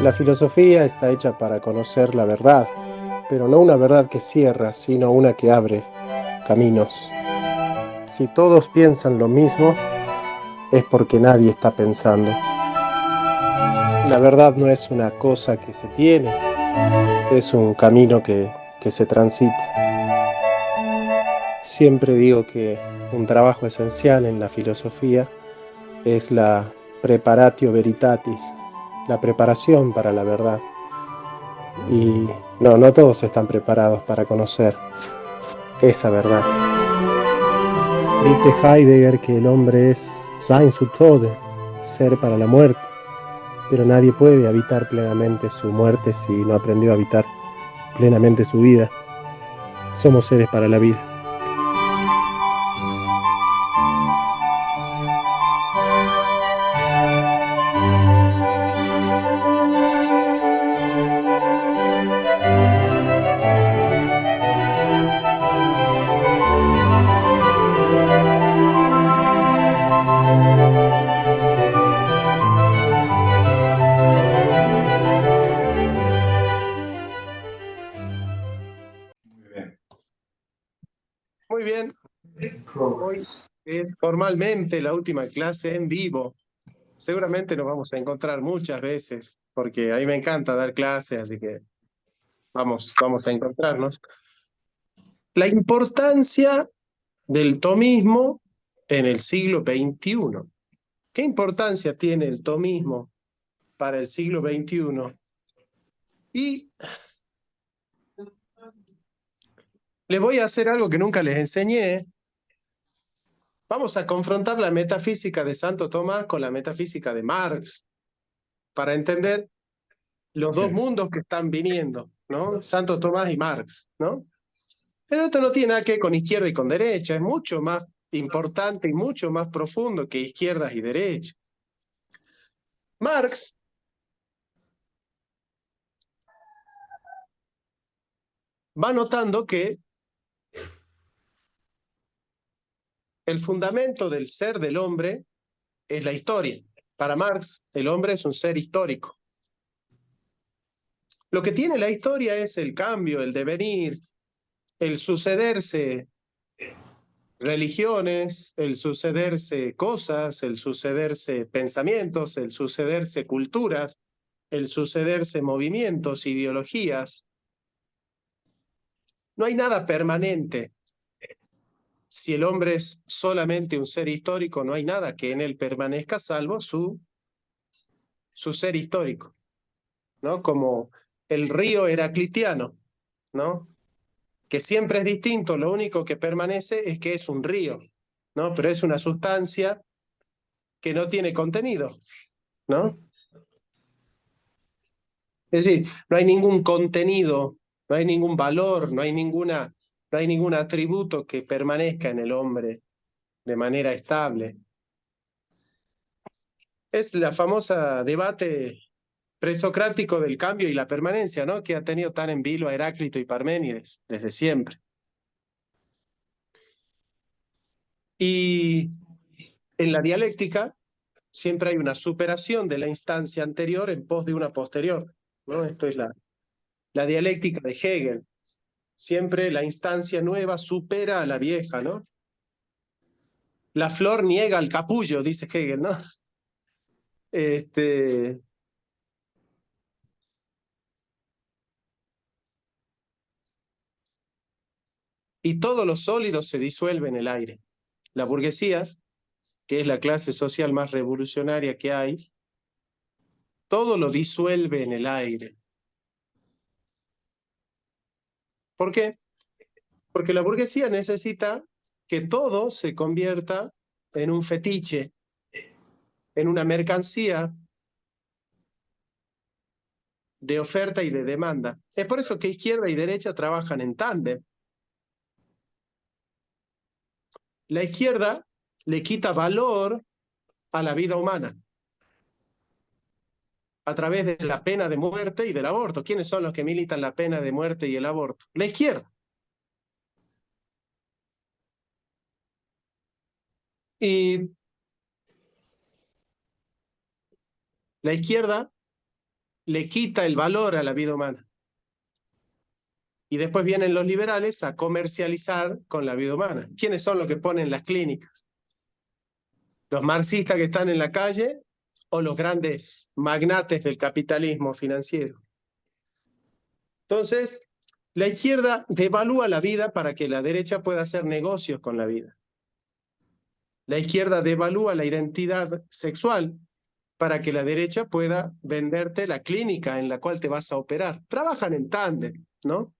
La filosofía está hecha para conocer la verdad, pero no una verdad que cierra, sino una que abre caminos. Si todos piensan lo mismo, es porque nadie está pensando. La verdad no es una cosa que se tiene, es un camino que se transita. Siempre digo que un trabajo esencial en la filosofía es la preparatio veritatis, la preparación para la verdad. Y no todos están preparados para conocer esa verdad. Dice Heidegger que el hombre es Sein zu Tode, ser para la muerte, pero nadie puede habitar plenamente su muerte si no aprendió a habitar plenamente su vida. Somos seres para la vida. Muy bien. Muy bien, hoy es formalmente la última clase en vivo. Seguramente nos vamos a encontrar muchas veces, porque a mí me encanta dar clases, así que vamos a encontrarnos. La importancia del tomismo en el siglo XXI. ¿Qué importancia tiene el tomismo para el siglo XXI? Y les voy a hacer algo que nunca les enseñé. Vamos a confrontar la metafísica de Santo Tomás con la metafísica de Marx para entender los dos Sí. mundos que están viniendo, ¿no? Santo Tomás y Marx, ¿no? Pero esto no tiene nada que ver con izquierda y con derecha, es mucho más importante y mucho más profundo que izquierdas y derechas. Marx va notando que el fundamento del ser del hombre es la historia. Para Marx, el hombre es un ser histórico. Lo que tiene la historia es el cambio, el devenir, el sucederse religiones, el sucederse cosas, el sucederse pensamientos, el sucederse culturas, el sucederse movimientos, ideologías. No hay nada permanente. Si el hombre es solamente un ser histórico, no hay nada que en él permanezca salvo su ser histórico, ¿no? Como el río heraclitiano, ¿no? Que siempre es distinto, lo único que permanece es que es un río, ¿no? Pero es una sustancia que no tiene contenido, ¿no? Es decir, no hay ningún contenido, no hay ningún valor, no hay ningún atributo que permanezca en el hombre de manera estable. Es la famosa debate presocrático del cambio y la permanencia, ¿no? Que ha tenido tan en vilo a Heráclito y Parménides desde siempre. Y en la dialéctica siempre hay una superación de la instancia anterior en pos de una posterior, ¿no? Esto es la dialéctica de Hegel. Siempre la instancia nueva supera a la vieja, ¿no? La flor niega al capullo, dice Hegel, ¿no? Este, y todo lo sólido se disuelve en el aire. La burguesía, que es la clase social más revolucionaria que hay, todo lo disuelve en el aire. ¿Por qué? Porque la burguesía necesita que todo se convierta en un fetiche, en una mercancía de oferta y de demanda. Es por eso que izquierda y derecha trabajan en tándem. La izquierda le quita valor a la vida humana a través de la pena de muerte y del aborto. ¿Quiénes son los que militan la pena de muerte y el aborto? La izquierda. Y la izquierda le quita el valor a la vida humana. Y después vienen los liberales a comercializar con la vida humana. ¿Quiénes son los que ponen las clínicas? ¿Los marxistas que están en la calle o los grandes magnates del capitalismo financiero? Entonces, la izquierda devalúa la vida para que la derecha pueda hacer negocios con la vida. La izquierda devalúa la identidad sexual para que la derecha pueda venderte la clínica en la cual te vas a operar. Trabajan en tándem, ¿no?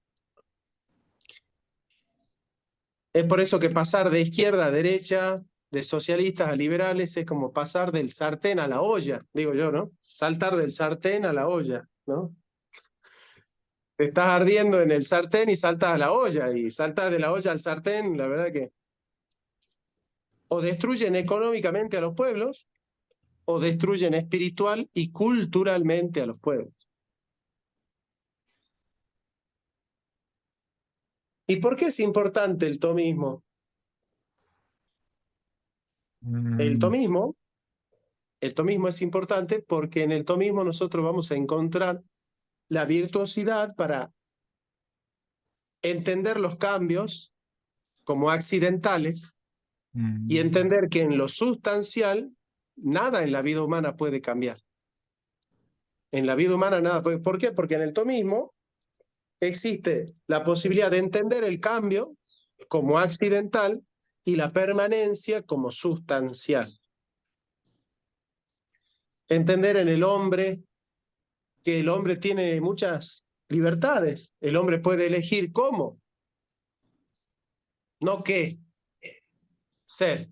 Es por eso que pasar de izquierda a derecha, de socialistas a liberales, es como pasar del sartén a la olla, digo yo, ¿no? Saltar del sartén a la olla, ¿no? Te estás ardiendo en el sartén y saltas a la olla, y saltas de la olla al sartén, la verdad que o destruyen económicamente a los pueblos, o destruyen espiritual y culturalmente a los pueblos. ¿Y por qué es importante el tomismo? El tomismo es importante porque en el tomismo nosotros vamos a encontrar la virtuosidad para entender los cambios como accidentales y entender que en lo sustancial nada en la vida humana puede cambiar. En la vida humana nada puede. ¿Por qué? Porque en el tomismo existe la posibilidad de entender el cambio como accidental y la permanencia como sustancial. Entender en el hombre que el hombre tiene muchas libertades. El hombre puede elegir cómo, no qué, ser.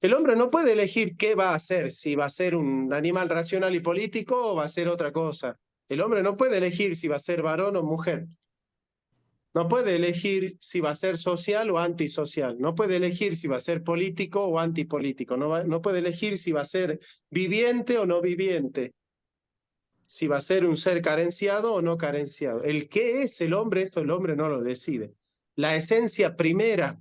El hombre no puede elegir qué va a hacer, si va a ser un animal racional y político o va a ser otra cosa. El hombre no puede elegir si va a ser varón o mujer. No puede elegir si va a ser social o antisocial. No puede elegir si va a ser político o antipolítico. No puede elegir si va a ser viviente o no viviente. Si va a ser un ser carenciado o no carenciado. El qué es el hombre, esto el hombre no lo decide. La esencia primera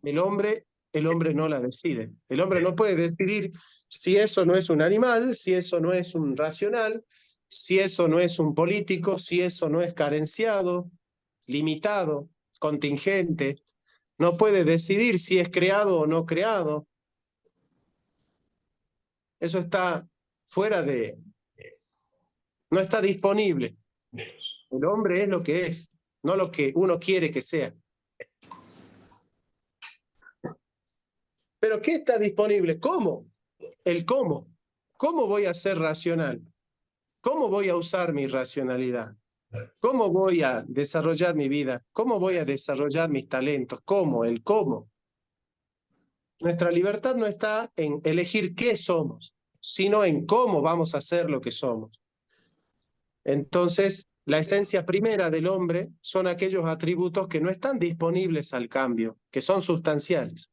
del hombre, el hombre no la decide. El hombre no puede decidir si eso no es un animal, si eso no es un racional, si eso no es un político, si eso no es carenciado, limitado, contingente. No puede decidir si es creado o no creado. Eso está fuera de... no está disponible. El hombre es lo que es, no lo que uno quiere que sea. ¿Pero qué está disponible? ¿Cómo? El cómo. ¿Cómo voy a ser racional? ¿Cómo voy a usar mi racionalidad? ¿Cómo voy a desarrollar mi vida? ¿Cómo voy a desarrollar mis talentos? ¿Cómo? El cómo. Nuestra libertad no está en elegir qué somos, sino en cómo vamos a ser lo que somos. Entonces, la esencia primera del hombre son aquellos atributos que no están disponibles al cambio, que son sustanciales.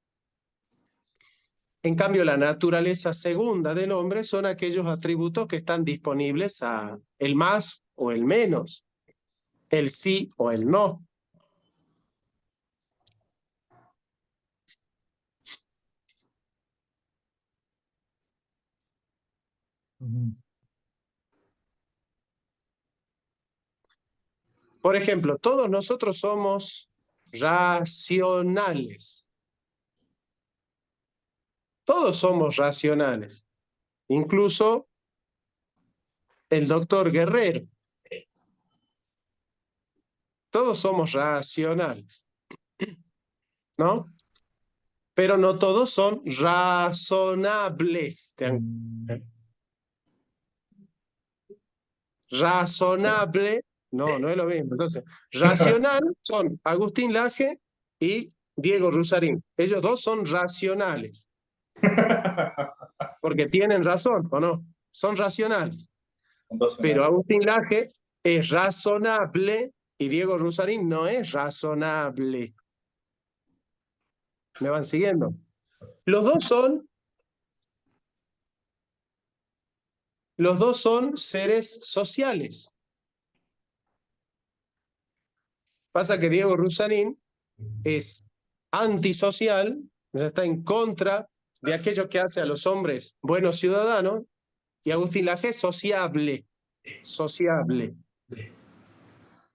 En cambio, la naturaleza segunda del hombre son aquellos atributos que están disponibles a el más o el menos, el sí o el no. Por ejemplo, todos nosotros somos racionales. Todos somos racionales. Incluso el doctor Guerrero. Todos somos racionales, ¿no? Pero no todos son razonables. Razonable, no es lo mismo. Entonces, racional son Agustín Laje y Diego Rusarín. Ellos dos son racionales. Porque tienen razón, ¿o no? Son racionales. Pero Agustín Laje es razonable y Diego Rusarín no es razonable. ¿Me van siguiendo? Los dos son seres sociales. Pasa que Diego Rusarín es antisocial, está en contra de aquello que hace a los hombres buenos ciudadanos, Y Agustín Laje es sociable, sociable.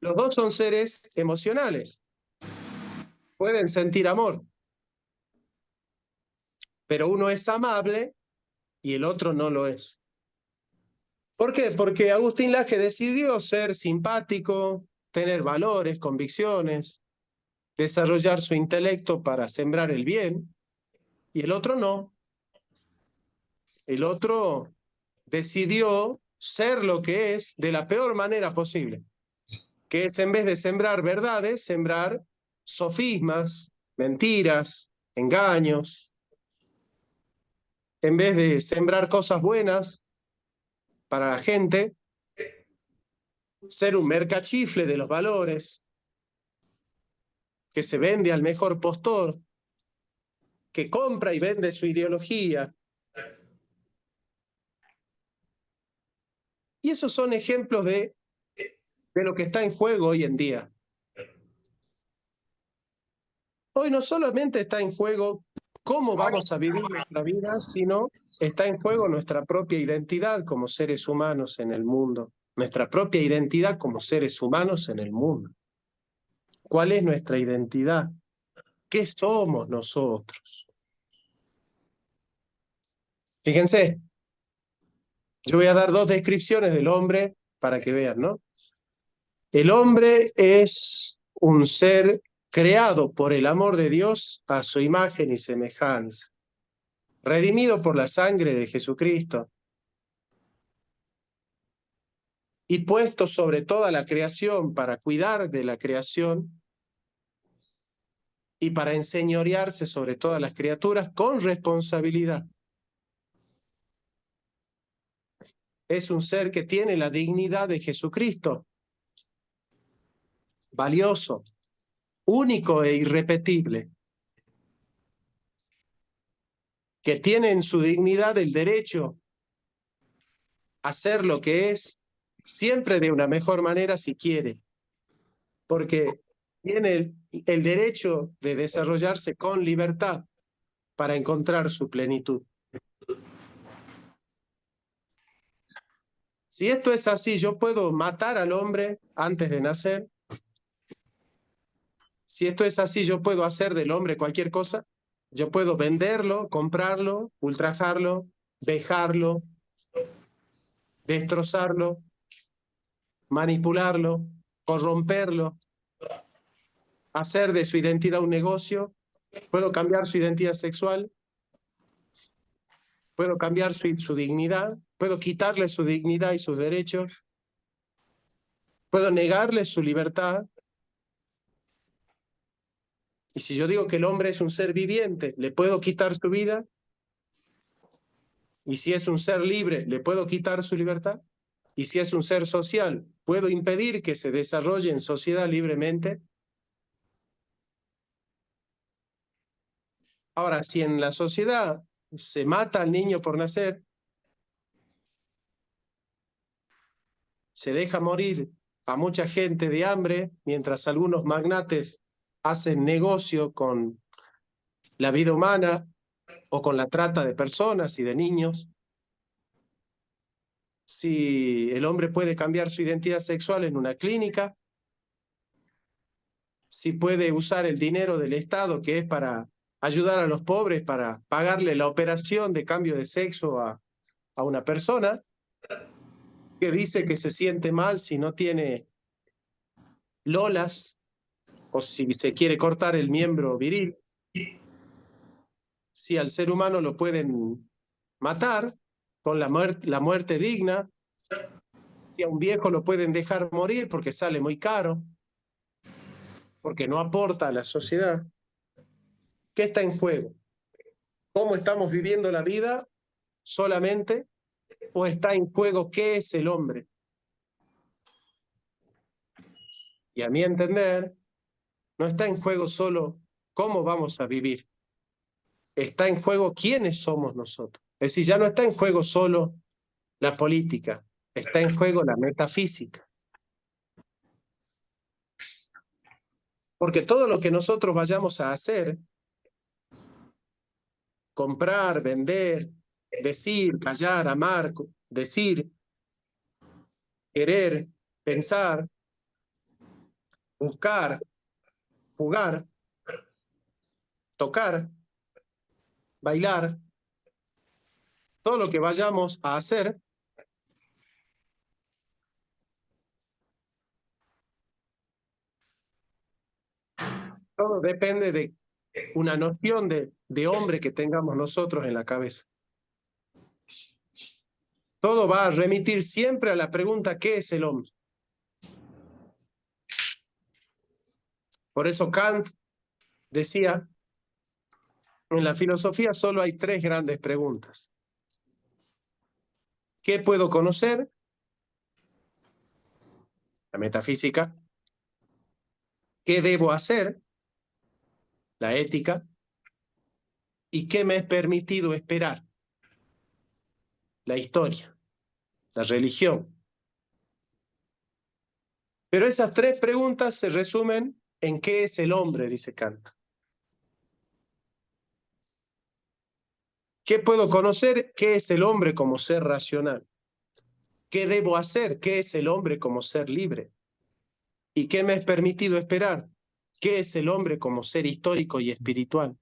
Los dos son seres emocionales. Pueden sentir amor. Pero uno es amable y el otro no lo es. ¿Por qué? Porque Agustín Laje decidió ser simpático, tener valores, convicciones, desarrollar su intelecto para sembrar el bien, y el otro no. El otro decidió ser lo que es de la peor manera posible, que es en vez de sembrar verdades, sembrar sofismas, mentiras, engaños. En vez de sembrar cosas buenas para la gente, ser un mercachifle de los valores, que se vende al mejor postor, que compra y vende su ideología. Y esos son ejemplos de lo que está en juego hoy en día. Hoy no solamente está en juego cómo vamos a vivir nuestra vida, sino está en juego nuestra propia identidad como seres humanos en el mundo. Nuestra propia identidad como seres humanos en el mundo. ¿Cuál es nuestra identidad? ¿Qué somos nosotros? Fíjense, yo voy a dar dos descripciones del hombre para que vean, ¿no? El hombre es un ser creado por el amor de Dios a su imagen y semejanza, redimido por la sangre de Jesucristo y puesto sobre toda la creación para cuidar de la creación y para enseñorearse sobre todas las criaturas con responsabilidad. Es un ser que tiene la dignidad de Jesucristo, valioso, único e irrepetible, que tiene en su dignidad el derecho a ser lo que es, siempre de una mejor manera si quiere, porque tiene el derecho de desarrollarse con libertad para encontrar su plenitud. Si esto es así, yo puedo matar al hombre antes de nacer. Si esto es así, yo puedo hacer del hombre cualquier cosa. Yo puedo venderlo, comprarlo, ultrajarlo, vejarlo, destrozarlo, manipularlo, corromperlo, hacer de su identidad un negocio. Puedo cambiar su identidad sexual, puedo cambiar su dignidad, puedo quitarle su dignidad y sus derechos, puedo negarle su libertad. Y si yo digo que el hombre es un ser viviente, ¿le puedo quitar su vida? Y si es un ser libre, ¿le puedo quitar su libertad? Y si es un ser social, ¿puedo impedir que se desarrolle en sociedad libremente? Ahora, si en la sociedad se mata al niño por nacer, se deja morir a mucha gente de hambre, mientras algunos magnates hacen negocio con la vida humana o con la trata de personas y de niños, si el hombre puede cambiar su identidad sexual en una clínica, si puede usar el dinero del Estado, que es para ayudar a los pobres, para pagarle la operación de cambio de sexo a una persona que dice que se siente mal si no tiene lolas o si se quiere cortar el miembro viril, si al ser humano lo pueden matar con la muerte digna, si a un viejo lo pueden dejar morir porque sale muy caro, porque no aporta a la sociedad. ¿Qué está en juego? ¿Cómo estamos viviendo la vida solamente? ¿O está en juego qué es el hombre? Y a mi entender, no está en juego solo cómo vamos a vivir. Está en juego quiénes somos nosotros. Es decir, ya no está en juego solo la política, está en juego la metafísica. Porque todo lo que nosotros vayamos a hacer, comprar, vender, decir, callar, amar, decir, querer, pensar, buscar, jugar, tocar, bailar, todo lo que vayamos a hacer, todo depende de una noción de hombre que tengamos nosotros en la cabeza. Todo va a remitir siempre a la pregunta, ¿qué es el hombre? Por eso Kant decía, en la filosofía solo hay tres grandes preguntas. ¿Qué puedo conocer? La metafísica. ¿Qué debo hacer? La ética. ¿Y qué me es permitido esperar? La historia, la religión. Pero esas tres preguntas se resumen en qué es el hombre, dice Kant. ¿Qué puedo conocer? ¿Qué es el hombre como ser racional? ¿Qué debo hacer? ¿Qué es el hombre como ser libre? ¿Y qué me es permitido esperar? ¿Qué es el hombre como ser histórico y espiritual?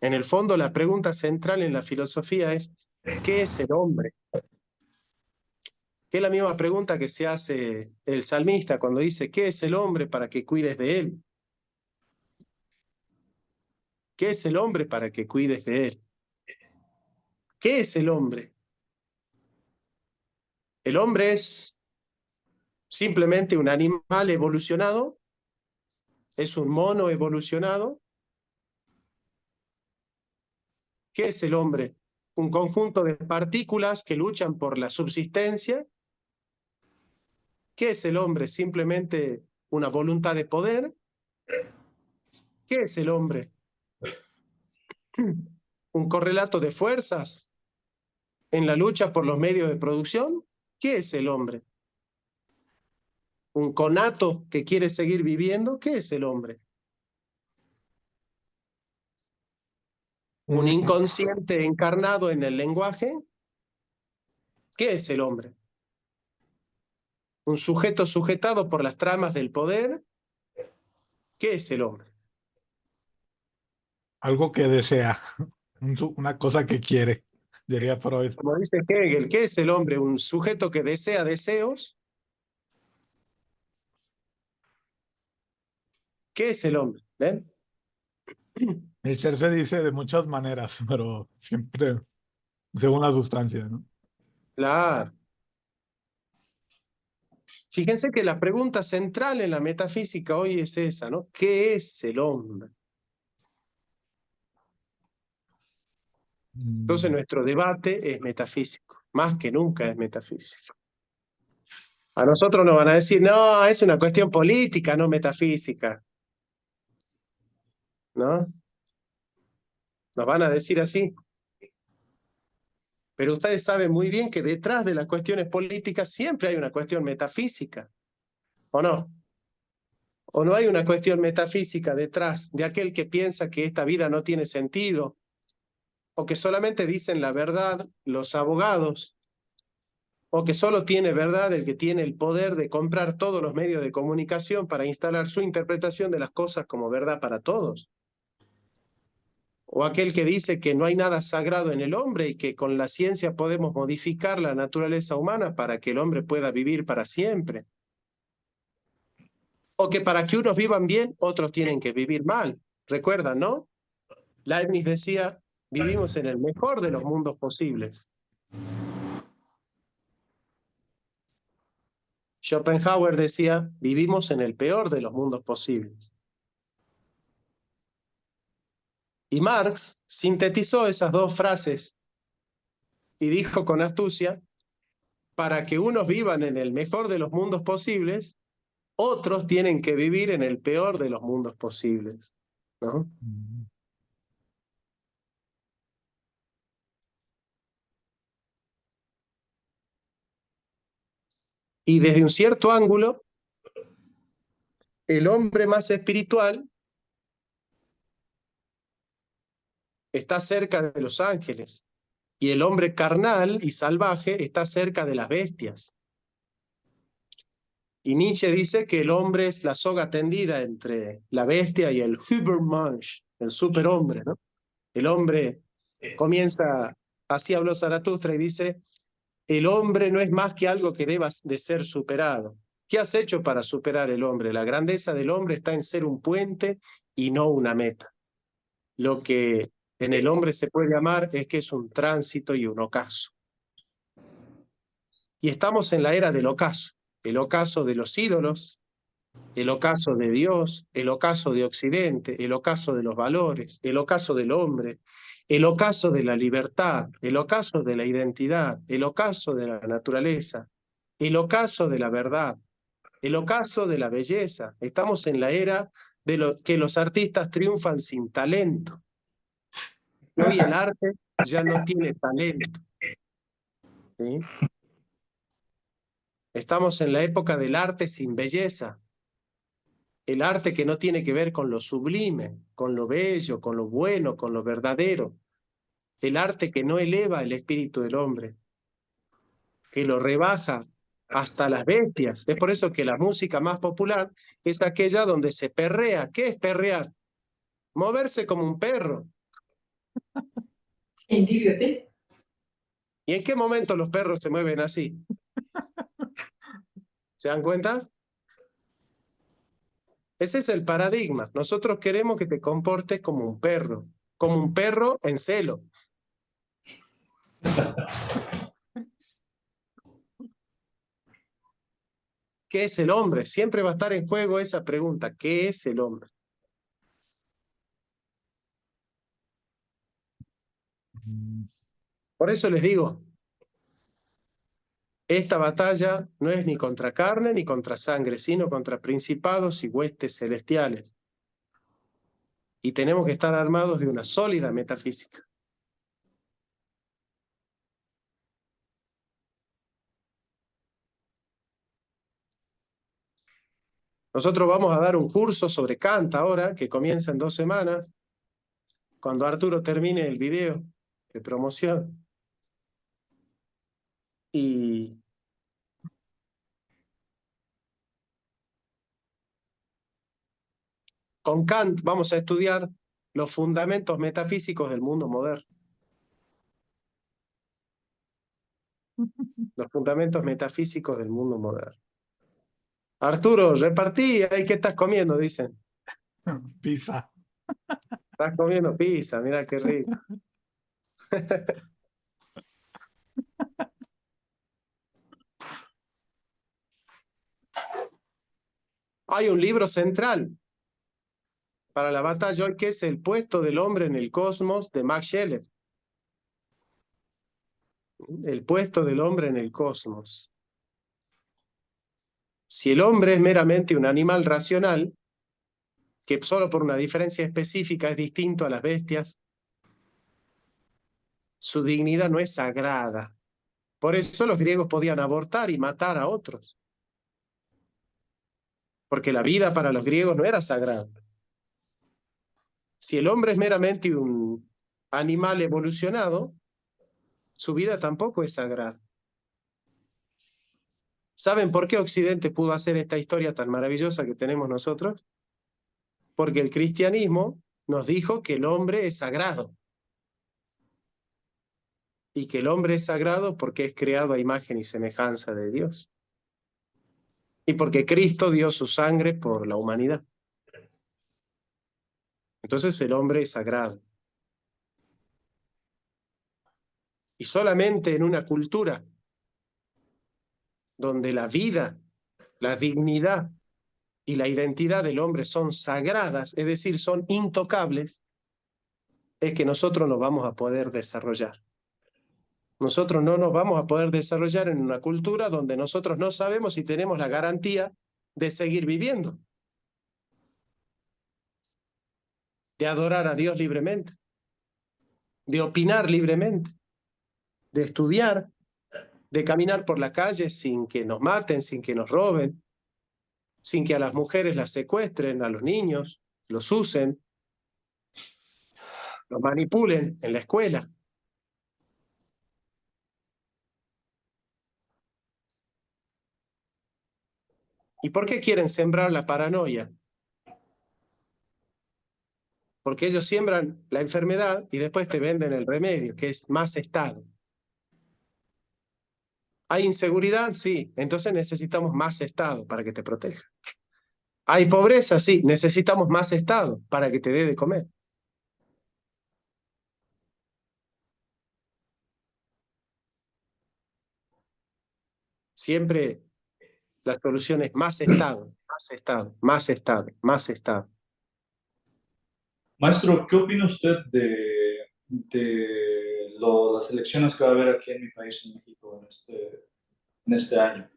En el fondo, la pregunta central en la filosofía es, ¿qué es el hombre? Que es la misma pregunta que se hace el salmista cuando dice, ¿qué es el hombre para que cuides de él? ¿Qué es el hombre para que cuides de él? ¿Qué es el hombre? El hombre es simplemente un animal evolucionado, es un mono evolucionado. ¿Qué es el hombre? Un conjunto de partículas que luchan por la subsistencia. ¿Qué es el hombre? Simplemente una voluntad de poder. ¿Qué es el hombre? ¿Un correlato de fuerzas en la lucha por los medios de producción? ¿Qué es el hombre? ¿Un conato que quiere seguir viviendo? ¿Qué es el hombre? ¿Un Un, inconsciente encarnado en el lenguaje? ¿Qué es el hombre? ¿Un sujeto sujetado por las tramas del poder? ¿Qué es el hombre? algo que desea, una cosa que quiere, diría Freud. Como dice Hegel, ¿qué es el hombre? ¿Un sujeto que desea deseos? ¿Qué es el hombre? ¿Ven? El ser se dice de muchas maneras, pero siempre según la sustancia, ¿no? Claro. Fíjense que la pregunta central en la metafísica hoy es esa, ¿no? ¿Qué es el hombre? Entonces Mm, nuestro debate es metafísico, más que nunca es metafísico. A nosotros nos van a decir, no, es una cuestión política, no metafísica, ¿no? Nos van a decir así. Pero ustedes saben muy bien que detrás de las cuestiones políticas siempre hay una cuestión metafísica, ¿o no? ¿O no hay una cuestión metafísica detrás de aquel que piensa que esta vida no tiene sentido o que solamente dicen la verdad los abogados o que solo tiene verdad el que tiene el poder de comprar todos los medios de comunicación para instalar su interpretación de las cosas como verdad para todos? ¿O aquel que dice que no hay nada sagrado en el hombre y que con la ciencia podemos modificar la naturaleza humana para que el hombre pueda vivir para siempre? ¿O que para que unos vivan bien, otros tienen que vivir mal? ¿Recuerdan, no? Leibniz decía, vivimos en el mejor de los mundos posibles. Schopenhauer decía, vivimos en el peor de los mundos posibles. Y Marx sintetizó esas dos frases y dijo con astucia, para que unos vivan en el mejor de los mundos posibles, otros tienen que vivir en el peor de los mundos posibles, ¿no? mm. Y desde un cierto ángulo, el hombre más espiritual está cerca de los ángeles. Y el hombre carnal y salvaje está cerca de las bestias. Y Nietzsche dice que el hombre es la soga tendida entre la bestia y el Übermensch, el superhombre, ¿no? El hombre comienza, así habló Zaratustra y dice, el hombre no es más que algo que deba de ser superado. ¿Qué has hecho para superar el hombre? La grandeza del hombre está en ser un puente y no una meta. Lo que en el hombre se puede amar es que es un tránsito y un ocaso. Y estamos en la era del ocaso, el ocaso de los ídolos, el ocaso de Dios, el ocaso de Occidente, el ocaso de los valores, el ocaso del hombre, el ocaso de la libertad, el ocaso de la identidad, el ocaso de la naturaleza, el ocaso de la verdad, el ocaso de la belleza. Estamos en la era de que los artistas triunfan sin talento. Y hoy el arte ya no tiene talento. ¿Sí? Estamos en la época del arte sin belleza. El arte que no tiene que ver con lo sublime, con lo bello, con lo bueno, con lo verdadero. El arte que no eleva el espíritu del hombre, que lo rebaja hasta las bestias. Es por eso que la música más popular es aquella donde se perrea. ¿Qué es perrear? Moverse como un perro. Envío-te. ¿Y en qué momento los perros se mueven así? ¿Se dan cuenta? Ese es el paradigma. Nosotros queremos que te comportes como un perro en celo. ¿Qué es el hombre? Siempre va a estar en juego esa pregunta. ¿Qué es el hombre? Por eso les digo, esta batalla no es ni contra carne ni contra sangre, sino contra principados y huestes celestiales. Y tenemos que estar armados de una sólida metafísica. Nosotros vamos a dar un curso sobre Kant ahora, que comienza en 2 semanas, cuando Arturo termine el video de promoción. Y con Kant vamos a estudiar los fundamentos metafísicos del mundo moderno. Los fundamentos metafísicos del mundo moderno. Arturo, repartí, ¿ahí qué estás comiendo? Dicen. Pizza. Estás comiendo pizza, mira qué rico. Hay un libro central para la batalla hoy que es El puesto del hombre en el cosmos de Max Scheler. El puesto del hombre en el cosmos. Si el hombre es meramente un animal racional, que solo por una diferencia específica es distinto a las bestias, su dignidad no es sagrada. Por eso los griegos podían abortar y matar a otros. Porque la vida para los griegos no era sagrada. Si el hombre es meramente un animal evolucionado, su vida tampoco es sagrada. ¿Saben por qué Occidente pudo hacer esta historia tan maravillosa que tenemos nosotros? Porque el cristianismo nos dijo que el hombre es sagrado. Y que el hombre es sagrado porque es creado a imagen y semejanza de Dios. Y porque Cristo dio su sangre por la humanidad. Entonces el hombre es sagrado. Y solamente en una cultura donde la vida, la dignidad y la identidad del hombre son sagradas, es decir, son intocables, es que nosotros nos vamos a poder desarrollar. Nosotros no nos vamos a poder desarrollar en una cultura donde nosotros no sabemos si tenemos la garantía de seguir viviendo, de adorar a Dios libremente, de opinar libremente, de estudiar, de caminar por la calle sin que nos maten, sin que nos roben, sin que a las mujeres las secuestren, a los niños, los usen, los manipulen en la escuela. ¿Y por qué quieren sembrar la paranoia? Porque ellos siembran la enfermedad y después te venden el remedio, que es más Estado. ¿Hay inseguridad? Sí. Entonces necesitamos más Estado para que te proteja. ¿Hay pobreza? Sí. Necesitamos más Estado para que te dé de comer. Siempre la solución es más Estado, más Estado, más Estado, más Estado. Maestro, ¿qué opina usted de las elecciones que va a haber aquí en mi país, en México, en este año?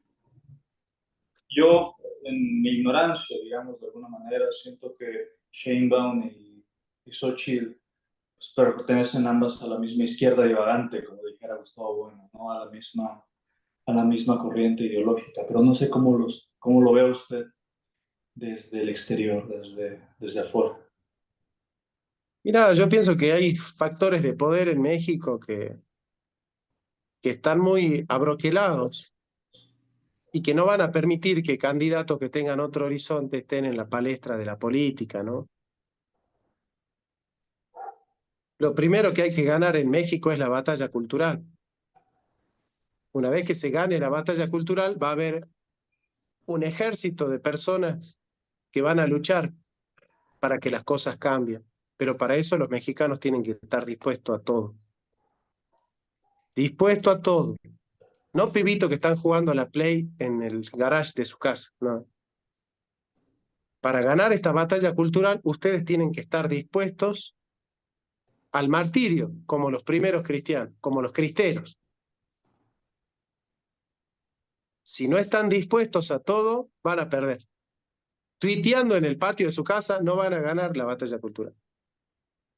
Yo, en mi ignorancia, digamos, de alguna manera, siento que Sheinbaum y Xochitl pues, pertenecen ambas a la misma izquierda divagante, como dijera Gustavo Bueno, ¿no? A la misma corriente ideológica, pero no sé cómo lo ve usted desde el exterior, desde afuera. Mira, yo pienso que hay factores de poder en México que están muy abroquelados y que no van a permitir que candidatos que tengan otro horizonte estén en la palestra de la política, ¿no? Lo primero que hay que ganar en México es la batalla cultural. Una vez que se gane la batalla cultural, va a haber un ejército de personas que van a luchar para que las cosas cambien. Pero para eso los mexicanos tienen que estar dispuestos a todo. Dispuesto a todo. No pibitos que están jugando a la Play en el garage de su casa, no. Para ganar esta batalla cultural, ustedes tienen que estar dispuestos al martirio, como los primeros cristianos, como los cristeros. Si no están dispuestos a todo, van a perder. Tuiteando en el patio de su casa, no van a ganar la batalla cultural.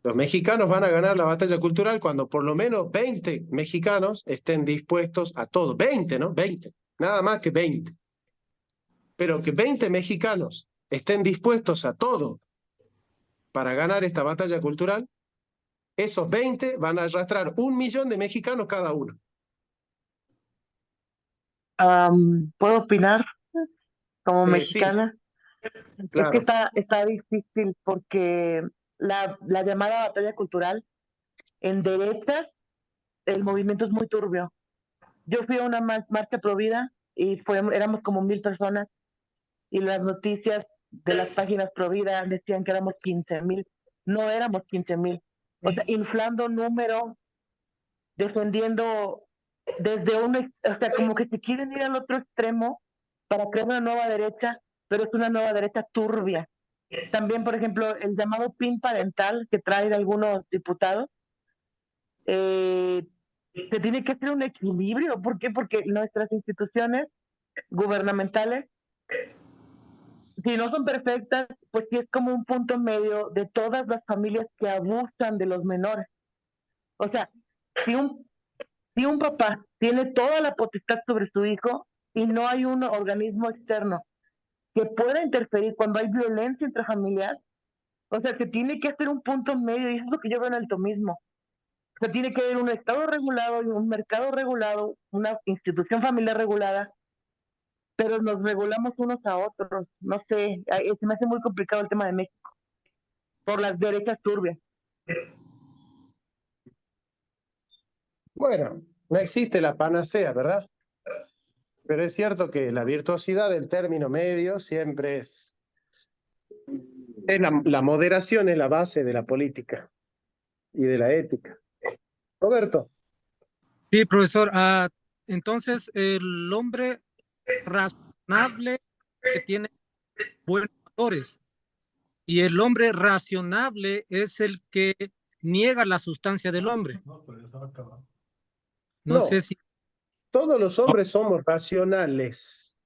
Los mexicanos van a ganar la batalla cultural cuando por lo menos 20 mexicanos estén dispuestos a todo. 20, ¿no? 20. Nada más que 20. Pero que 20 mexicanos estén dispuestos a todo para ganar esta batalla cultural, esos 20 van a arrastrar 1 millón de mexicanos cada uno. ¿Puedo opinar como Sí, mexicana? Es que claro. está difícil porque la llamada batalla cultural en derechas, el movimiento es muy turbio. Yo fui a una marcha pro vida y éramos como 1,000 personas y las noticias de las páginas pro vida decían que éramos 15,000. No éramos 15,000. O sea, inflando número, defendiendo o sea, como que se quieren ir al otro extremo para crear una nueva derecha, pero es una nueva derecha turbia. También, por ejemplo, el llamado PIN parental que trae algunos diputados, se tiene que hacer un equilibrio. ¿Por qué? Porque nuestras instituciones gubernamentales, si no son perfectas, pues sí es como un punto medio de todas las familias que abusan de los menores. O sea, si un papá tiene toda la potestad sobre su hijo y no hay un organismo externo que pueda interferir cuando hay violencia intrafamiliar, o sea, que tiene que hacer un punto medio, y eso es lo que yo veo en el tomismo. O sea, tiene que haber un Estado regulado y un mercado regulado, una institución familiar regulada, pero nos regulamos unos a otros. No sé, se me hace muy complicado el tema de México, por las derechas turbias. Bueno, no existe la panacea, ¿verdad? Pero es cierto que la virtuosidad del término medio siempre es la moderación es la base de la política y de la ética. Roberto. Sí, profesor. Entonces, el hombre razonable que tiene buenos valores y el hombre racionable es el que niega la sustancia del hombre. No sé No, si... todos los hombres somos racionales.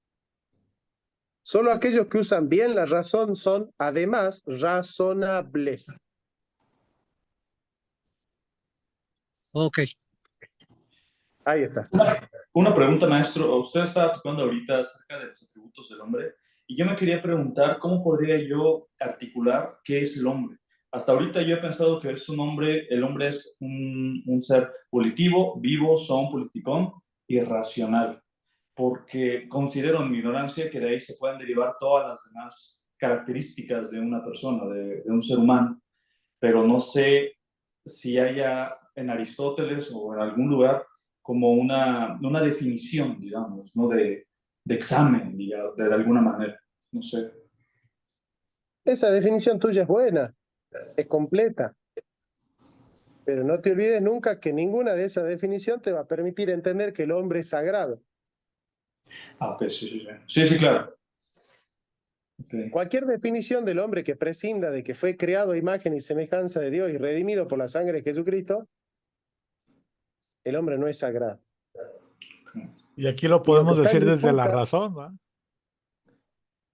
Solo aquellos que usan bien la razón son, además, razonables. Ok. Ahí está. Una pregunta, maestro. Usted estaba tocando ahorita acerca de los atributos del hombre y yo me quería preguntar cómo podría yo articular qué es el hombre. Hasta ahorita yo he pensado que es el hombre es un ser volitivo, vivo, son, politicón y racional. porque considero en mi ignorancia que de ahí se pueden derivar todas las demás características de una persona, de un ser humano, pero no sé si haya en Aristóteles o en algún lugar como una definición, digamos, ¿no? De examen, digamos, de alguna manera, no sé. Esa definición tuya es buena, es completa, pero no te olvides nunca que ninguna de esas definiciones te va a permitir entender que el hombre es sagrado. Ah, ok, sí, sí, sí. Sí, sí, claro. Okay. Cualquier definición del hombre que prescinda de que fue creado a imagen y semejanza de Dios y redimido por la sangre de Jesucristo, el hombre no es sagrado. Y aquí lo Y lo que podemos está en decir desde la disputa, razón, ¿va?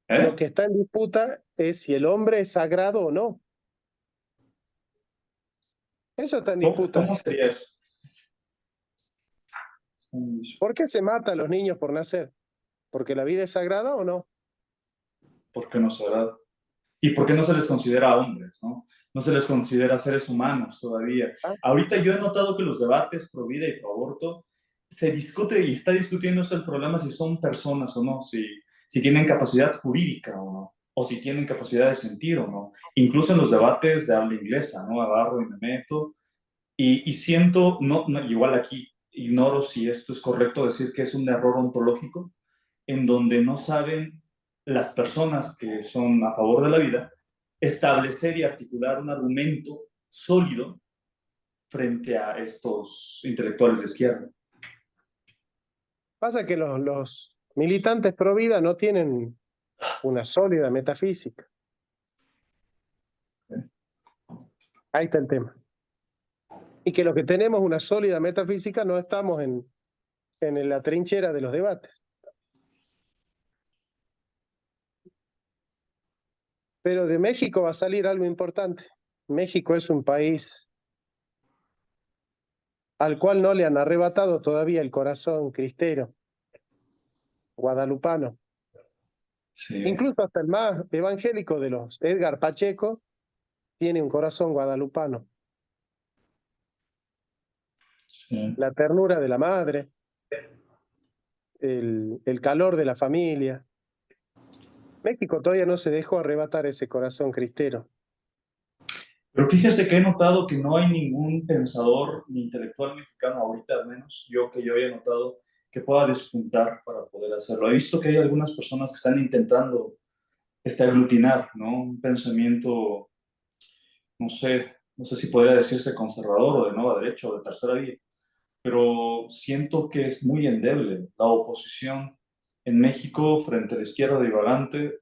lo que está en disputa es si el hombre es sagrado o no. Eso está en disputa. ¿Cómo sería eso? ¿Por qué se mata a los niños por nacer? ¿Porque la vida es sagrada o no? ¿Por qué no se da? ¿Y por qué no se les considera hombres, no? No se les considera seres humanos todavía. ¿Ah? Ahorita yo he notado que los debates pro vida y pro aborto se discute y está discutiéndose el problema si son personas o no, si tienen capacidad jurídica o no, o si tienen capacidad de sentir o no. Incluso en los debates de habla inglesa, ¿no? Agarro y me meto y siento, igual aquí, ignoro si esto es correcto decir que es un error ontológico, en donde no saben las personas que son a favor de la vida establecer y articular un argumento sólido frente a estos intelectuales de izquierda. Pasa que los militantes pro vida no tienen una sólida metafísica. Ahí está el tema. Y que los que tenemos una sólida metafísica no estamos en la trinchera de los debates. Pero de México va a salir algo importante. México es un país al cual no le han arrebatado todavía el corazón cristero, guadalupano. Sí. Incluso hasta el más evangélico de los, Edgar Pacheco, tiene un corazón guadalupano. Sí. La ternura de la madre, el calor de la familia. México todavía no se dejó arrebatar ese corazón cristero. Pero fíjese que he notado que no hay ningún pensador ni intelectual mexicano, ahorita al menos, que yo haya notado, que pueda despuntar para poder hacerlo. He visto que hay algunas personas que están intentando aglutinar, ¿no? Un pensamiento, no sé si podría decirse conservador o de nueva derecha o de tercera vía, pero siento que es muy endeble la oposición en México frente a la izquierda divagante,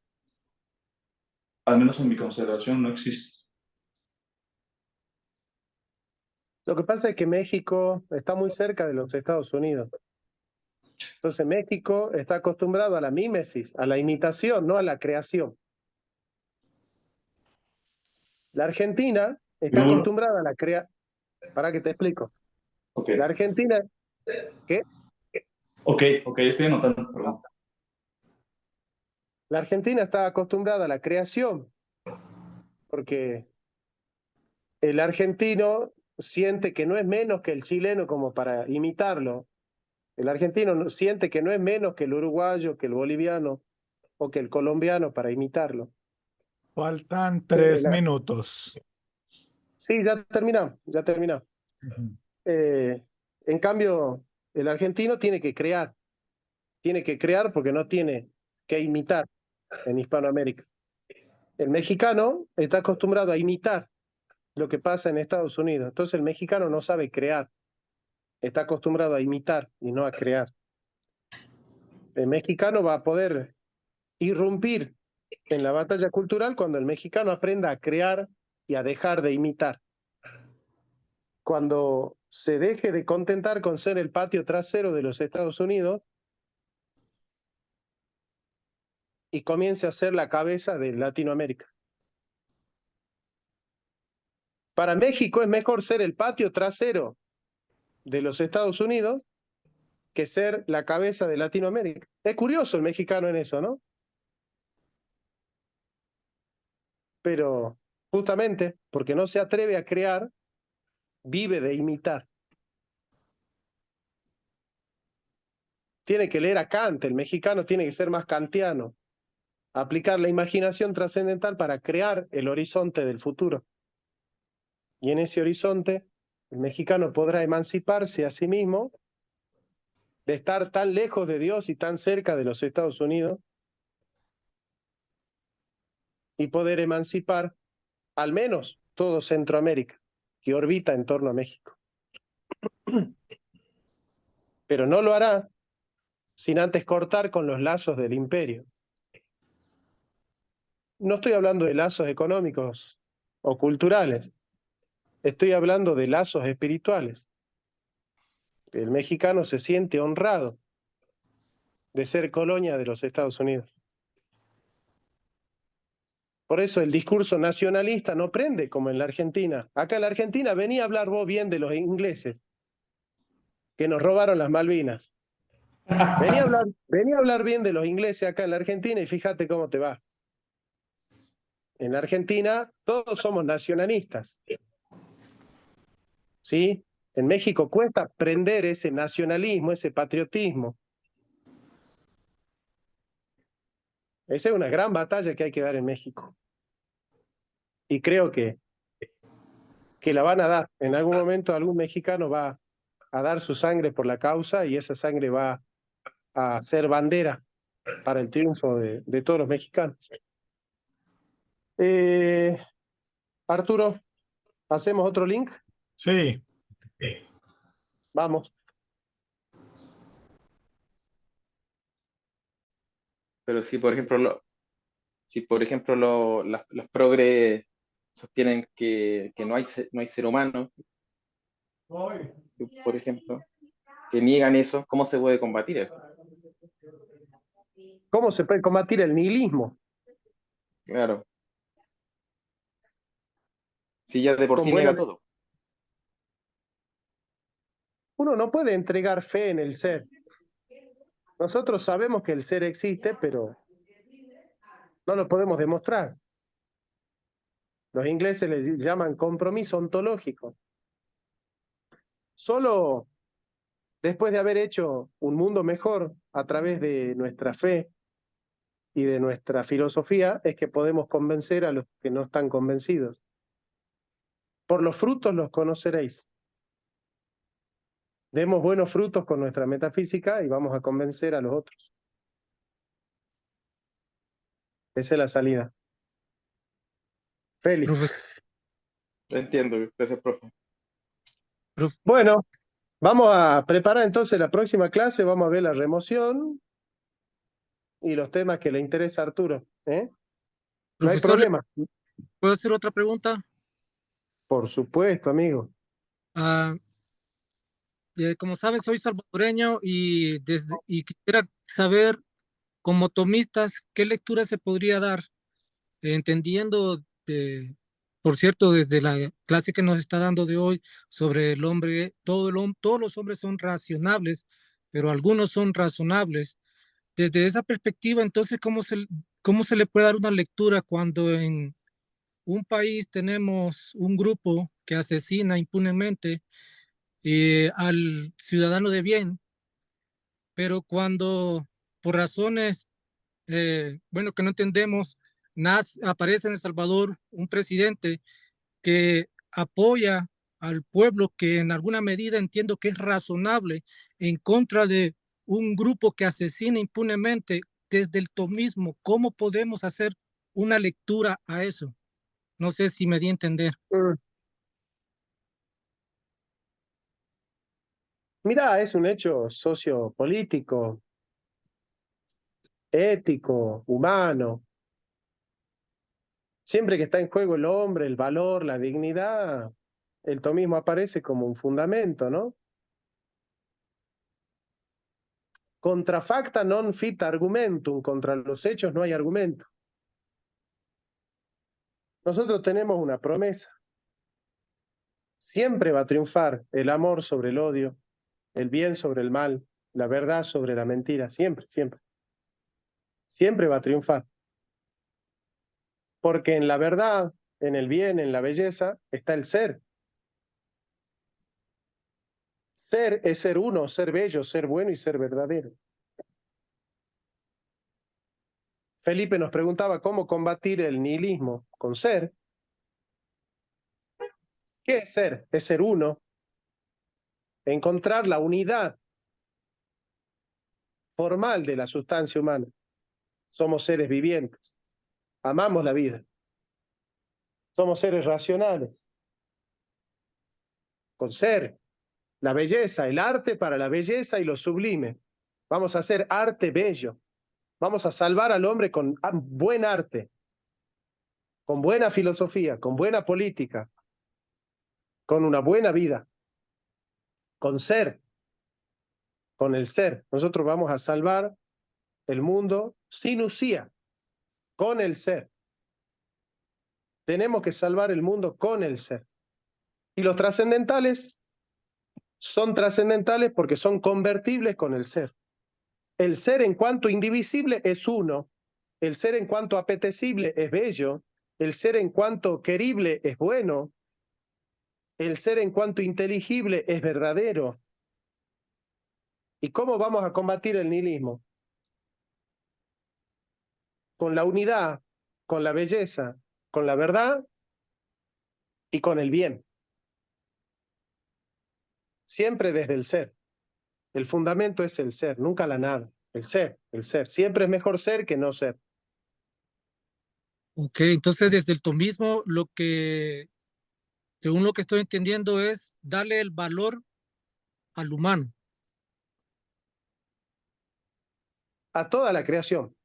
al menos en mi consideración, no existe. Lo que pasa es que México está muy cerca de los Estados Unidos. Entonces México está acostumbrado a la mímesis, a la imitación, no a la creación. La Argentina está acostumbrada a la creación. ¿Para qué te explico? Okay. La Argentina, ¿qué? Ok, estoy anotando, perdón. La Argentina está acostumbrada a la creación, porque el argentino siente que no es menos que el chileno como para imitarlo. El argentino siente que no es menos que el uruguayo, que el boliviano o que el colombiano para imitarlo. Faltan Sí, 3 minutos. Sí, ya terminamos, ya terminamos. En cambio, el argentino tiene que crear porque no tiene que imitar en Hispanoamérica. El mexicano está acostumbrado a imitar lo que pasa en Estados Unidos. Entonces el mexicano no sabe crear, está acostumbrado a imitar y no a crear. El mexicano va a poder irrumpir en la batalla cultural cuando el mexicano aprenda a crear y a dejar de imitar. Cuando se deje de contentar con ser el patio trasero de los Estados Unidos y comience a ser la cabeza de Latinoamérica. Para México es mejor ser el patio trasero de los Estados Unidos que ser la cabeza de Latinoamérica. Es curioso el mexicano en eso, ¿no? Pero justamente porque no se atreve a crear, vive de imitar. tiene que leer a Kant, el mexicano tiene que ser más kantiano, aplicar la imaginación trascendental para crear el horizonte del futuro. Y en ese horizonte, el mexicano podrá emanciparse a sí mismo de estar tan lejos de Dios y tan cerca de los Estados Unidos, y poder emancipar al menos todo Centroamérica, que orbita en torno a México. Pero no lo hará sin antes cortar con los lazos del imperio. No estoy hablando de lazos económicos o culturales, estoy hablando de lazos espirituales. El mexicano se siente honrado de ser colonia de los Estados Unidos. Por eso el discurso nacionalista no prende como en la Argentina. Acá en la Argentina venía a hablar vos bien de los ingleses, que nos robaron las Malvinas. Venía a hablar bien de los ingleses acá en la Argentina y fíjate cómo te va. En la Argentina todos somos nacionalistas. ¿Sí? En México cuesta prender ese nacionalismo, ese patriotismo. Esa es una gran batalla que hay que dar en México. Y creo que la van a dar. En algún momento algún mexicano va a dar su sangre por la causa y esa sangre va a ser bandera para el triunfo de todos los mexicanos. Arturo, ¿hacemos otro link? Sí. Vamos. Pero si, por ejemplo, los progres sostienen que no hay ser humano, por ejemplo, que niegan eso, ¿cómo se puede combatir eso? ¿Cómo se puede combatir el nihilismo? Claro. Si ya de por Con sí buena- niega todo. Uno no puede entregar fe en el ser. Nosotros sabemos que el ser existe, pero no lo podemos demostrar. Los ingleses les llaman compromiso ontológico. Solo después de haber hecho un mundo mejor a través de nuestra fe y de nuestra filosofía es que podemos convencer a los que no están convencidos. Por los frutos los conoceréis. Demos buenos frutos con nuestra metafísica y vamos a convencer a los otros. Esa es la salida. Félix. Profesor, Entiendo, gracias, profe. Bueno, vamos a preparar entonces la próxima clase, vamos a ver la remoción y los temas que le interesa a Arturo. No hay profesor, problema. ¿puedo hacer otra pregunta? Por supuesto, amigo. Ah, como sabes, soy salvadoreño y quisiera saber, como tomistas, ¿qué lectura se podría dar? Entendiendo, por cierto, desde la clase que nos está dando de hoy sobre el hombre, todos los hombres son racionables, pero algunos son razonables. Desde esa perspectiva, entonces, cómo se le puede dar una lectura cuando en un país tenemos un grupo que asesina impunemente al ciudadano de bien, pero cuando por razones, bueno, que no entendemos, aparece en El Salvador un presidente que apoya al pueblo que en alguna medida entiendo que es razonable en contra de un grupo que asesina impunemente desde el tomismo? ¿Cómo podemos hacer una lectura a eso? No sé si me di a entender. Mirá, es un hecho sociopolítico, ético, humano. Siempre que está en juego el hombre, el valor, la dignidad, el tomismo aparece como un fundamento, ¿no? Contra facta non fit argumentum, contra los hechos no hay argumento. Nosotros tenemos una promesa. Siempre va a triunfar el amor sobre el odio, el bien sobre el mal, la verdad sobre la mentira, siempre, siempre. Siempre va a triunfar. Porque en la verdad, en el bien, en la belleza, está el ser. Ser es ser uno, ser bello, ser bueno y ser verdadero. Felipe nos preguntaba cómo combatir el nihilismo con ser. ¿Qué es ser? Es ser uno. Encontrar la unidad formal de la sustancia humana. Somos seres vivientes. Amamos la vida. Somos seres racionales. Con ser, la belleza, el arte para la belleza y lo sublime. Vamos a hacer arte bello. Vamos a salvar al hombre con buen arte, con buena filosofía, con buena política, con una buena vida, con ser, con el ser. Nosotros vamos a salvar el mundo sin usía, con el ser. Tenemos que salvar el mundo con el ser. Y los trascendentales son trascendentales porque son convertibles con el ser. El ser en cuanto indivisible es uno. El ser en cuanto apetecible es bello. El ser en cuanto querible es bueno. El ser en cuanto inteligible es verdadero. ¿Y cómo vamos a combatir el nihilismo? Con la unidad, con la belleza, con la verdad y con el bien. Siempre desde el ser. El fundamento es el ser, nunca la nada. El ser, el ser. Siempre es mejor ser que no ser. Ok, entonces desde el tomismo lo que, según lo que estoy entendiendo, es darle el valor al humano. A toda la creación.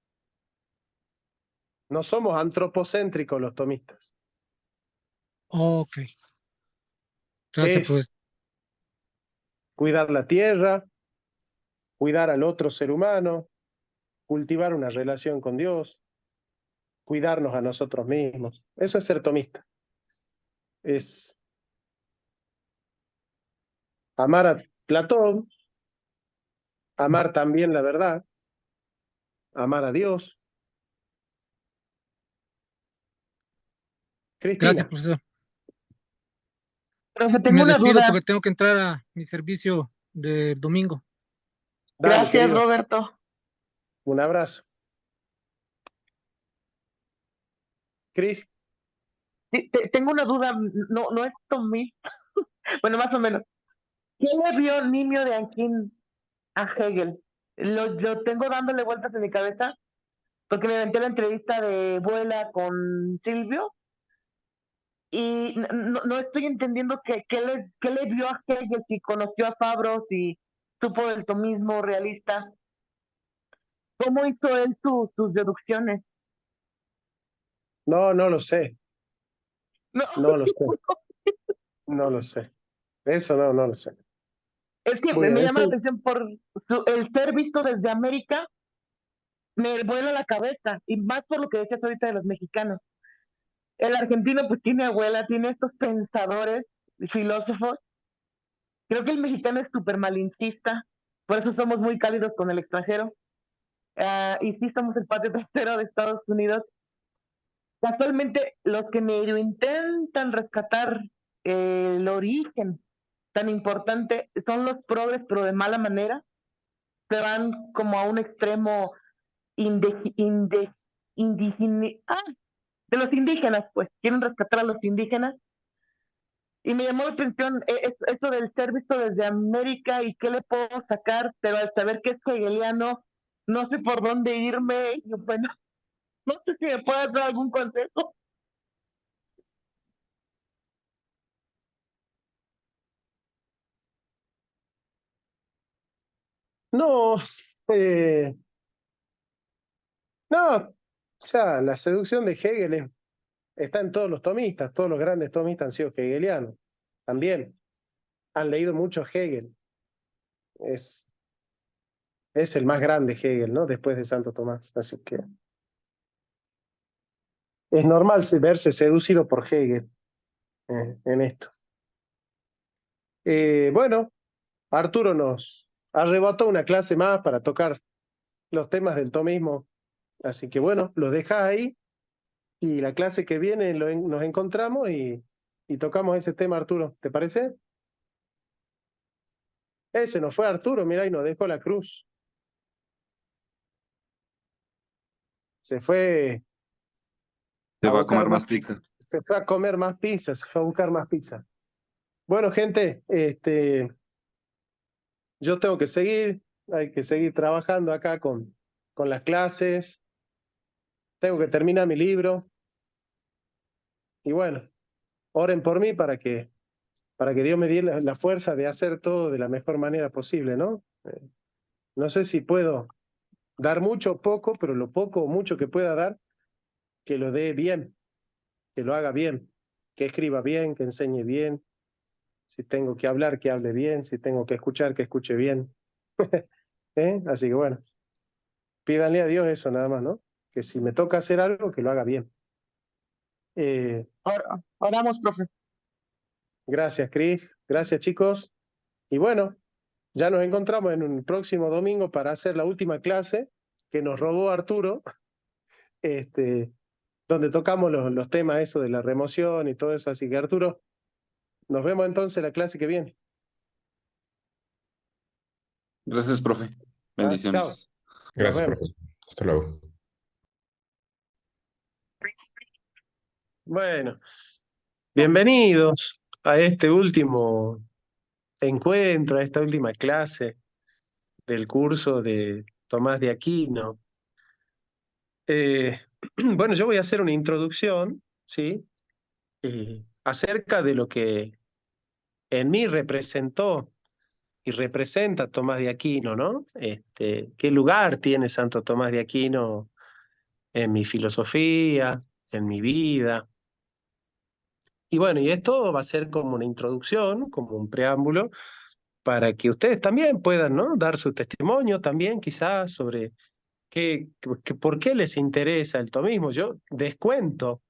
No somos antropocéntricos los tomistas. Ok, gracias, Es profesor. cuidar la tierra, cuidar al otro ser humano, cultivar una relación con Dios, cuidarnos a nosotros mismos. Eso es ser tomista. Es amar a Platón, amar también la verdad, amar a Dios. Gracias, Cristina, profesor. Profe, tengo Me una despido duda. porque tengo que entrar a mi servicio del domingo. dale, Gracias, querido, Roberto. un abrazo. Cris, Sí, tengo una duda, no es tomista, bueno, más o menos. ¿Qué le vio Nimio de Anquín a Hegel? Lo tengo dándole vueltas en mi cabeza porque me aventé la entrevista de Vuela con Silvio y no estoy entendiendo qué le vio a Hegel, si conoció a Fabro, si supo del tomismo realista. ¿Cómo hizo él sus deducciones? no lo sé, No, no lo sé, no lo sé. Eso no lo sé. es que Voy a me llama la decir, atención por el ser visto desde América, me vuela la cabeza, y más por lo que decías ahorita de los mexicanos. El argentino pues tiene abuela, tiene estos pensadores, filósofos. Creo que el mexicano es súper malincista, por eso somos muy cálidos con el extranjero. Y sí somos el patio trasero de Estados Unidos. Casualmente, los que medio intentan rescatar el origen tan importante son los progres, pero de mala manera. Se van como a un extremo inde, inde, de los indígenas, pues quieren rescatar a los indígenas. Y me llamó la atención eso del ser visto desde América y qué le puedo sacar, pero al saber que es hegeliano, no sé por dónde irme. Y bueno, no sé si me puedes dar algún consejo. no, no, o sea, la seducción de Hegel está en todos los tomistas, todos los grandes tomistas han sido hegelianos, también han leído mucho Hegel, es, es el más grande Hegel, ¿no? Después de Santo Tomás, así que es normal verse seducido por Hegel en esto. Bueno, Arturo nos arrebató una clase más para tocar los temas del tomismo, así que bueno, los dejas ahí y la clase que viene nos encontramos y tocamos ese tema, Arturo, ¿te parece? Ese nos fue Arturo, mirá, y nos dejó la cruz. Se fue Se a va a comer buscar más pizza. se fue a comer más pizza, se fue a buscar más pizza. Bueno, gente, yo tengo que seguir, hay que seguir trabajando acá con las clases, tengo que terminar mi libro, y bueno, oren por mí para que Dios me dé la fuerza de hacer todo de la mejor manera posible, ¿no? No sé si puedo dar mucho o poco, pero lo poco o mucho que pueda dar, que lo dé bien, que lo haga bien, que escriba bien, que enseñe bien, si tengo que hablar, que hable bien, si tengo que escuche bien. Así que bueno, pídanle a Dios eso nada más, ¿no? Que si me toca hacer algo, que lo haga bien. Oramos, profe. Gracias, Cris. Gracias, chicos. Y bueno, ya nos encontramos en un próximo domingo para hacer la última clase que nos robó Arturo, donde tocamos los temas eso de la remoción y todo eso. Así que Arturo, nos vemos entonces la clase que viene. Gracias, profe. Chao. Bendiciones. Gracias, vemos. profe. Hasta luego. Bueno, bienvenidos a este último encuentro, a esta última clase del curso de Tomás de Aquino. Bueno, yo voy a hacer una introducción, ¿sí? Acerca de lo que en mí representó y representa Tomás de Aquino, ¿no? ¿Qué lugar tiene Santo Tomás de Aquino en mi filosofía, en mi vida? Y bueno, y esto va a ser como una introducción, como un preámbulo, para que ustedes también puedan, ¿no? Dar su testimonio también, quizás, sobre por qué les interesa el tomismo. Yo descuento,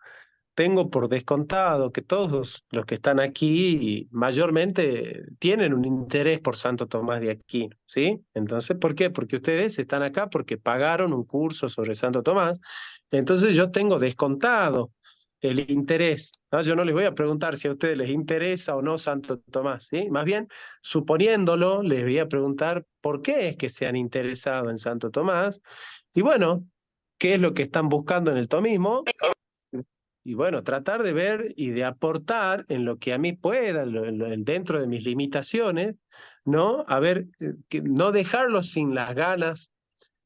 tengo por descontado que todos los que están aquí mayormente tienen un interés por Santo Tomás de Aquino, ¿sí? Entonces, ¿por qué? Porque ustedes están acá porque pagaron un curso sobre Santo Tomás. Entonces yo tengo descontado el interés, ¿no? Yo no les voy a preguntar si a ustedes les interesa o no Santo Tomás, ¿sí? Más bien, suponiéndolo, les voy a preguntar por qué es que se han interesado en Santo Tomás y bueno, ¿qué es lo que están buscando en el tomismo? Y bueno, tratar de ver y de aportar en lo que a mí pueda, dentro de mis limitaciones, ¿no? A ver, no dejarlos sin las ganas,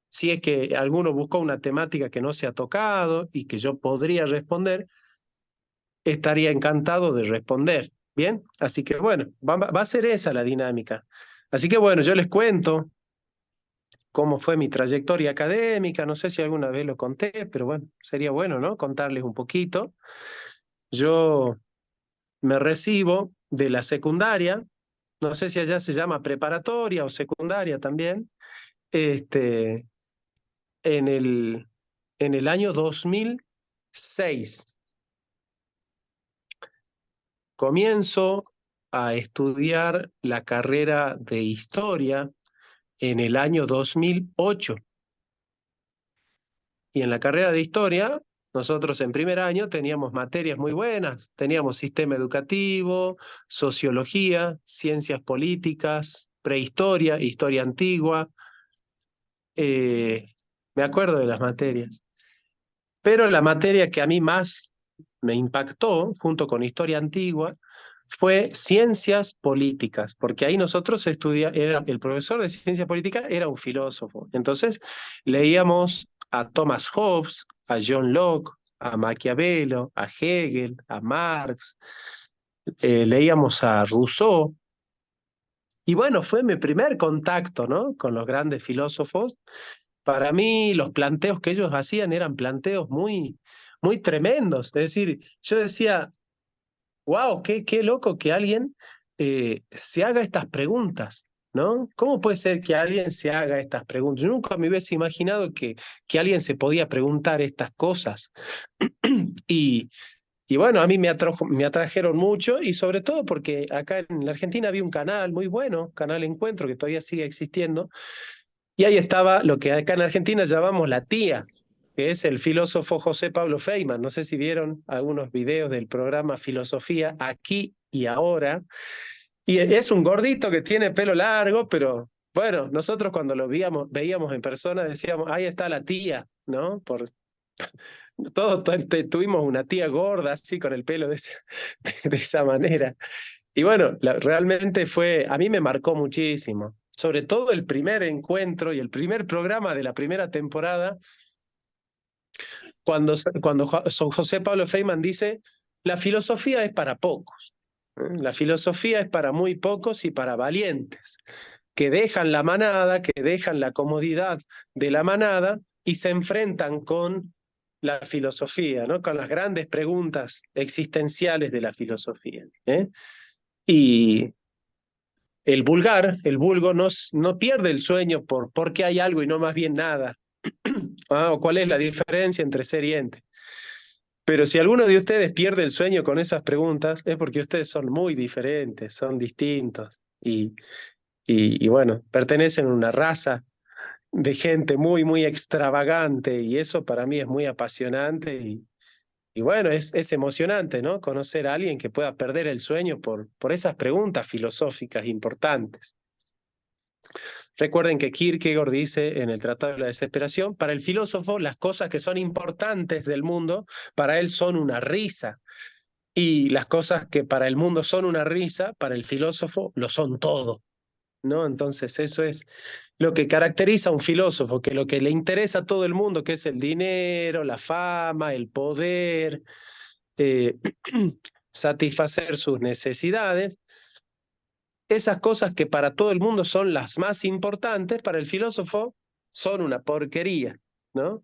si es que alguno buscó una temática que no se ha tocado y que yo podría responder, estaría encantado de responder, ¿bien? Así que bueno, va a ser esa la dinámica. Así que bueno, yo les cuento cómo fue mi trayectoria académica, no sé si alguna vez lo conté, pero bueno, sería bueno, ¿no? Contarles un poquito. Yo me recibo de la secundaria, no sé si allá se llama preparatoria o secundaria también, en el año 2006. Comienzo a estudiar la carrera de historia en el año 2008. Y en la carrera de historia, nosotros en primer año teníamos materias muy buenas. Teníamos sistema educativo, sociología, ciencias políticas, prehistoria, historia antigua. Me acuerdo de las materias. Pero la materia que a mí más me impactó, junto con historia antigua, fue ciencias políticas, porque ahí nosotros el profesor de ciencia política era un filósofo. Entonces leíamos a Thomas Hobbes, a John Locke, a Maquiavelo, a Hegel, a Marx, leíamos a Rousseau. Y bueno, fue mi primer contacto, ¿no? Con los grandes filósofos. Para mí los planteos que ellos hacían eran planteos muy, muy tremendos. Es decir, yo decía, wow, qué loco que alguien se haga estas preguntas, ¿no? ¿Cómo puede ser que alguien se haga estas preguntas? Yo nunca me hubiese imaginado que alguien se podía preguntar estas cosas. Y bueno, a mí me atrajeron mucho y sobre todo porque acá en la Argentina había un canal muy bueno, Canal Encuentro, que todavía sigue existiendo, y ahí estaba lo que acá en Argentina llamamos la tía, que es el filósofo José Pablo Feynman. No sé si vieron algunos videos del programa Filosofía Aquí y Ahora. Y es un gordito que tiene pelo largo, pero bueno, nosotros cuando lo veíamos en persona decíamos, ahí está la tía, ¿no? todos tuvimos una tía gorda así con el pelo de esa manera. Y bueno, realmente a mí me marcó muchísimo. Sobre todo el primer encuentro y el primer programa de la primera temporada, cuando José Pablo Feynman dice, la filosofía es para pocos. La filosofía es para muy pocos y para valientes, que dejan la manada, que dejan la comodidad de la manada y se enfrentan con la filosofía, ¿no? Con las grandes preguntas existenciales de la filosofía. Y el vulgo, no pierde el sueño por qué hay algo y no más bien nada. O cuál es la diferencia entre ser y ente. Pero si alguno de ustedes pierde el sueño con esas preguntas, es porque ustedes son muy diferentes, son distintos. Y bueno, pertenecen a una raza de gente muy, muy extravagante, y eso para mí es muy apasionante. Y bueno, es emocionante, ¿no? Conocer a alguien que pueda perder el sueño por esas preguntas filosóficas importantes. Recuerden que Kierkegaard dice en el Tratado de la Desesperación, para el filósofo las cosas que son importantes del mundo, para él son una risa. Y las cosas que para el mundo son una risa, para el filósofo lo son todo, ¿no? Entonces eso es lo que caracteriza a un filósofo, que lo que le interesa a todo el mundo, que es el dinero, la fama, el poder, satisfacer sus necesidades, esas cosas que para todo el mundo son las más importantes, para el filósofo son una porquería, ¿no?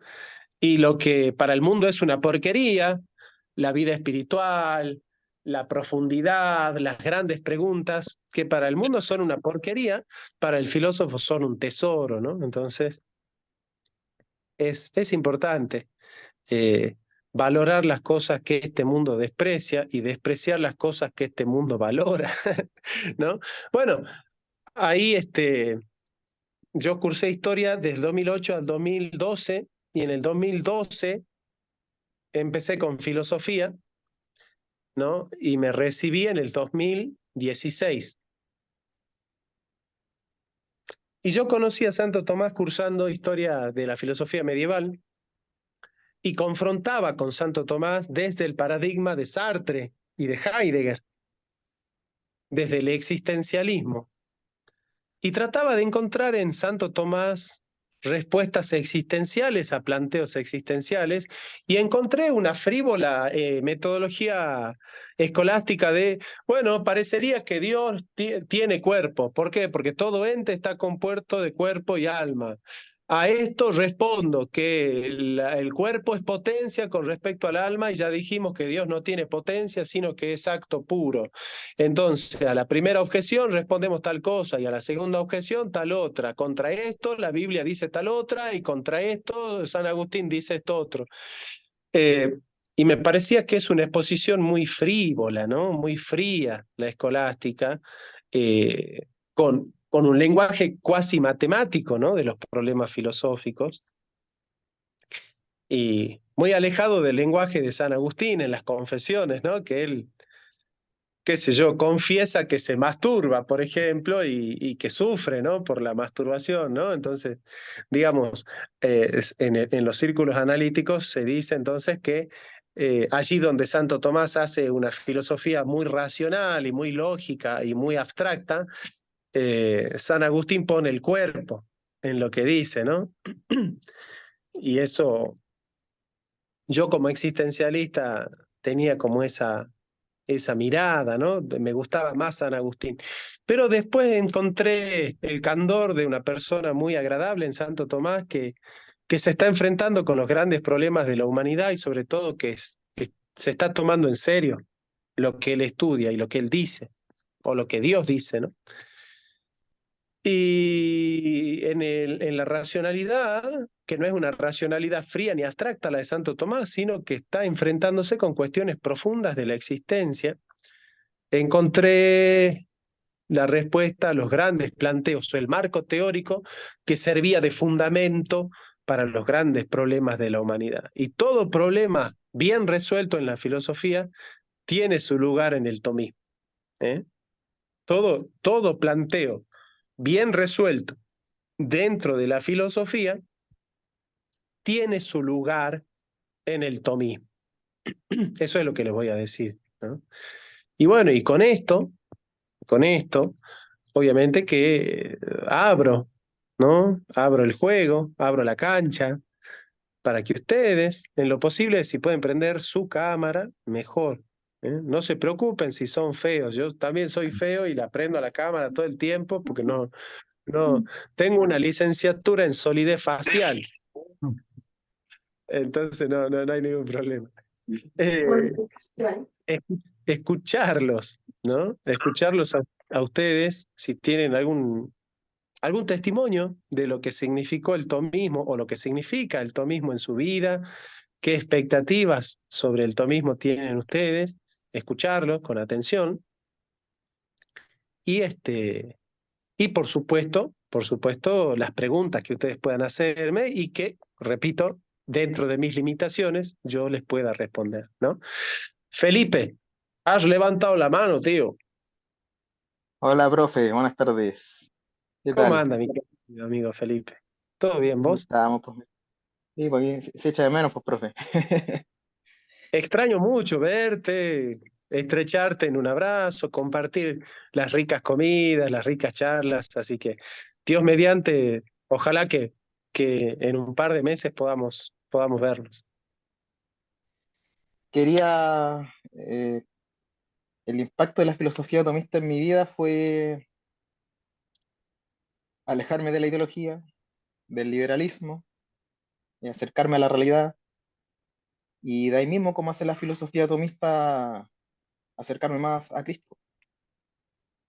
Y lo que para el mundo es una porquería, la vida espiritual, la profundidad, las grandes preguntas, que para el mundo son una porquería, para el filósofo son un tesoro, ¿no? Entonces, es importante valorar las cosas que este mundo desprecia y despreciar las cosas que este mundo valora, ¿no? Bueno, ahí yo cursé historia desde el 2008 al 2012, y en el 2012 empecé con filosofía, ¿no? Y me recibí en el 2016. Y yo conocí a Santo Tomás cursando historia de la filosofía medieval y confrontaba con Santo Tomás desde el paradigma de Sartre y de Heidegger, desde el existencialismo. Y trataba de encontrar en Santo Tomás respuestas existenciales a planteos existenciales, y encontré una frívola metodología escolástica de, bueno, parecería que Dios tiene cuerpo. ¿Por qué? Porque todo ente está compuesto de cuerpo y alma. A esto respondo que el cuerpo es potencia con respecto al alma, y ya dijimos que Dios no tiene potencia, sino que es acto puro. Entonces, a la primera objeción respondemos tal cosa, y a la segunda objeción tal otra. Contra esto la Biblia dice tal otra, y contra esto San Agustín dice esto otro. Y me parecía que es una exposición muy frívola, ¿no? Muy fría la escolástica, con un lenguaje cuasi matemático, ¿no? De los problemas filosóficos, y muy alejado del lenguaje de San Agustín en las confesiones, ¿no? Que él, qué sé yo, confiesa que se masturba, por ejemplo, y que sufre, ¿no? Por la masturbación, ¿no? Entonces, digamos, en los círculos analíticos se dice entonces que allí donde Santo Tomás hace una filosofía muy racional y muy lógica y muy abstracta, San Agustín pone el cuerpo en lo que dice, ¿no? Y eso, yo como existencialista tenía como esa mirada, ¿no? Me gustaba más San Agustín. Pero después encontré el candor de una persona muy agradable en Santo Tomás, que se está enfrentando con los grandes problemas de la humanidad, y sobre todo que se está tomando en serio lo que él estudia y lo que él dice, o lo que Dios dice, ¿no? Y en la racionalidad, que no es una racionalidad fría ni abstracta la de Santo Tomás, sino que está enfrentándose con cuestiones profundas de la existencia, encontré la respuesta a los grandes planteos, o el marco teórico que servía de fundamento para los grandes problemas de la humanidad. Y todo problema bien resuelto en la filosofía tiene su lugar en el tomismo. Todo planteo bien resuelto dentro de la filosofía tiene su lugar en el tomismo. Eso es lo que les voy a decir, ¿no? Y bueno, y con esto, obviamente que abro, ¿no? Abro el juego, abro la cancha, para que ustedes, en lo posible, si pueden prender su cámara, mejor. No se preocupen si son feos. Yo también soy feo y la prendo a la cámara todo el tiempo porque no tengo una licenciatura en solidez facial. Entonces no hay ningún problema. Es- Escucharlos, ¿no? Escucharlos a ustedes si tienen algún testimonio de lo que significó el tomismo o lo que significa el tomismo en su vida, qué expectativas sobre el tomismo tienen ustedes, escucharlo con atención y y por supuesto, las preguntas que ustedes puedan hacerme y que, repito, dentro de mis limitaciones, yo les pueda responder, ¿no? Felipe, has levantado la mano, tío. Hola, profe, buenas tardes. ¿Qué ¿Cómo tal? anda, mi querido amigo Felipe? ¿Todo bien, ¿Cómo vos? estamos, pues? Sí, pues se echa de menos, pues, profe. Extraño mucho verte, estrecharte en un abrazo, compartir las ricas comidas, las ricas charlas, así que Dios mediante, ojalá que en un par de meses podamos vernos. Quería, el impacto de la filosofía tomista en mi vida fue alejarme de la ideología, del liberalismo, y acercarme a la realidad, y de ahí mismo, como hace la filosofía tomista, acercarme más a Cristo.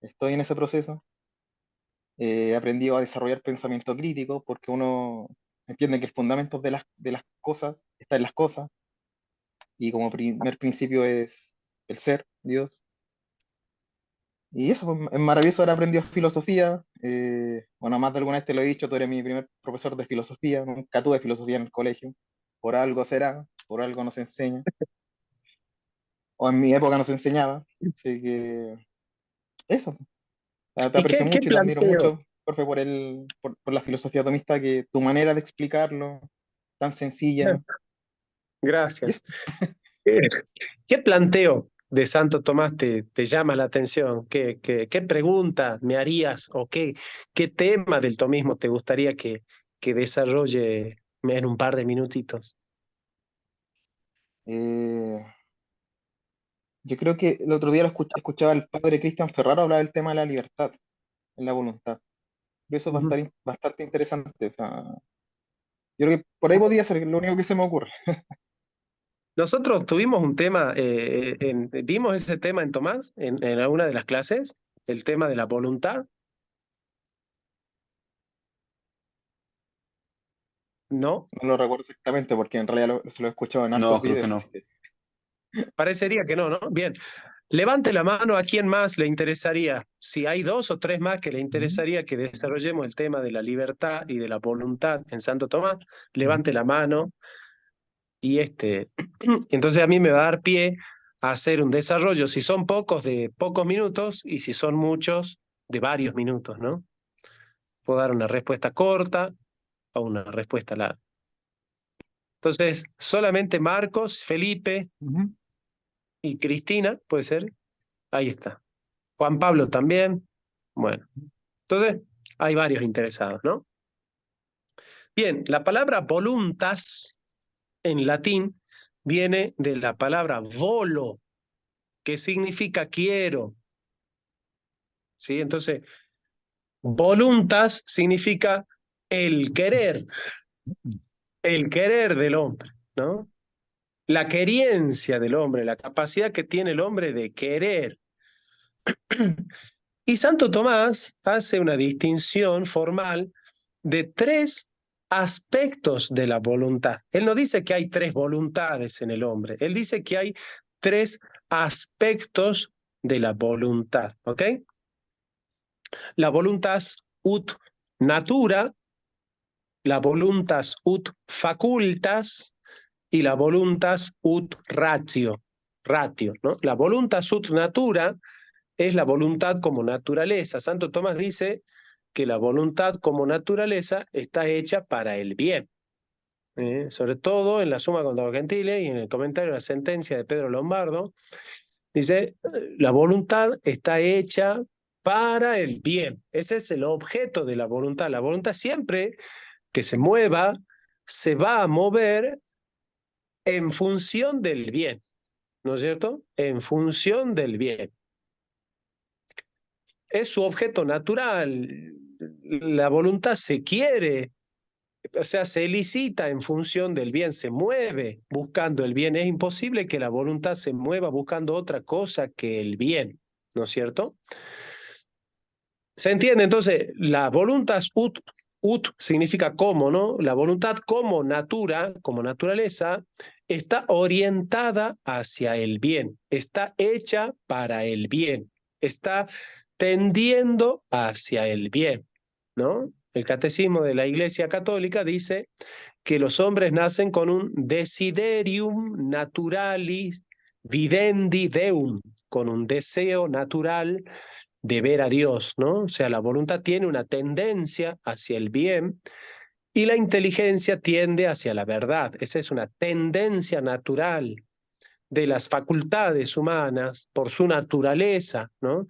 Estoy en ese proceso. He aprendido a desarrollar pensamiento crítico porque uno entiende que el fundamento de las cosas está en las cosas, y como primer principio es el ser, Dios. Y eso, pues, es maravilloso haber aprendido filosofía. Bueno, más de alguna vez te lo he dicho, tú eres mi primer profesor de filosofía. Nunca tuve filosofía en el colegio. Por algo será, por algo nos enseña. O en mi época nos enseñaba. Así que eso. Te ¿Y aprecio qué mucho y te admiro planteo? mucho, profe, por la filosofía tomista, que tu manera de explicarlo, tan sencilla. Y Gracias. eso. Eh, ¿Qué planteo de Santo Tomás te llama la atención? ¿Qué pregunta me harías o qué tema del tomismo te gustaría que desarrolle en un par de minutitos? Eh, yo creo que el otro día escuchaba al padre Cristian Ferraro hablar del tema de la libertad en la voluntad. Y eso es Ujú. bastante interesante. O sea, yo creo que por ahí podría ser lo único que se me ocurre. Nosotros tuvimos un tema, vimos ese tema en Tomás, en alguna de las clases, el tema de la voluntad, ¿no? No lo recuerdo exactamente porque en realidad se lo he escuchado en hartos No, creo que videos. no. Así que, Parecería que no, ¿no? Bien. Levante la mano a quien más le interesaría. Si hay dos o tres más que le interesaría que desarrollemos el tema de la libertad y de la voluntad en Santo Tomás, levante la mano y entonces a mí me va a dar pie a hacer un desarrollo, si son pocos, de pocos minutos y si son muchos, de varios minutos, ¿no? Puedo dar una respuesta corta o una respuesta larga. Entonces, solamente Marcos, Felipe y Cristina, puede ser. Ahí está. Juan Pablo también. Bueno, entonces hay varios interesados, ¿no? Bien, la palabra voluntas en latín viene de la palabra volo, que significa quiero, ¿sí? Entonces, voluntas significa el querer del hombre, ¿no? La querencia del hombre, la capacidad que tiene el hombre de querer. Y Santo Tomás hace una distinción formal de tres aspectos de la voluntad. Él no dice que hay tres voluntades en el hombre, él dice que hay tres aspectos de la voluntad, ¿ok? La voluntas ut natura, la voluntas ut facultas y la voluntas ut ratio, ¿no? La voluntas ut natura es la voluntad como naturaleza. Santo Tomás dice que la voluntad como naturaleza está hecha para el bien, sobre todo en la Summa contra los Gentiles y en el comentario de la sentencia de Pedro Lombardo, dice, la voluntad está hecha para el bien. Ese es el objeto de la voluntad. La voluntad siempre que se mueva, se va a mover en función del bien, ¿no es cierto? En función del bien. Es su objeto natural. La voluntad se quiere, o sea, se elicita en función del bien, se mueve buscando el bien. Es imposible que la voluntad se mueva buscando otra cosa que el bien, ¿no es cierto? ¿Se entiende? Entonces, la voluntas ut significa como, ¿no? La voluntad como natura, como naturaleza, está orientada hacia el bien, está hecha para el bien, está tendiendo hacia el bien, ¿no? El Catecismo de la Iglesia Católica dice que los hombres nacen con un desiderium naturalis videndi deum, con un deseo natural de ver a Dios, ¿no? O sea, la voluntad tiene una tendencia hacia el bien y la inteligencia tiende hacia la verdad. Esa es una tendencia natural de las facultades humanas por su naturaleza, ¿no?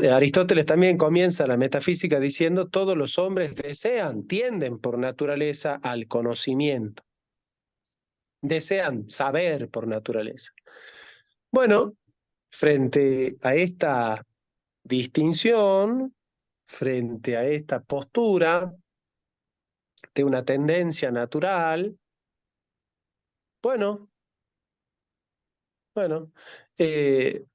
Aristóteles también comienza la metafísica diciendo todos los hombres desean, tienden por naturaleza al conocimiento. Desean saber por naturaleza. Bueno, frente a esta distinción, frente a esta postura de una tendencia natural, bueno,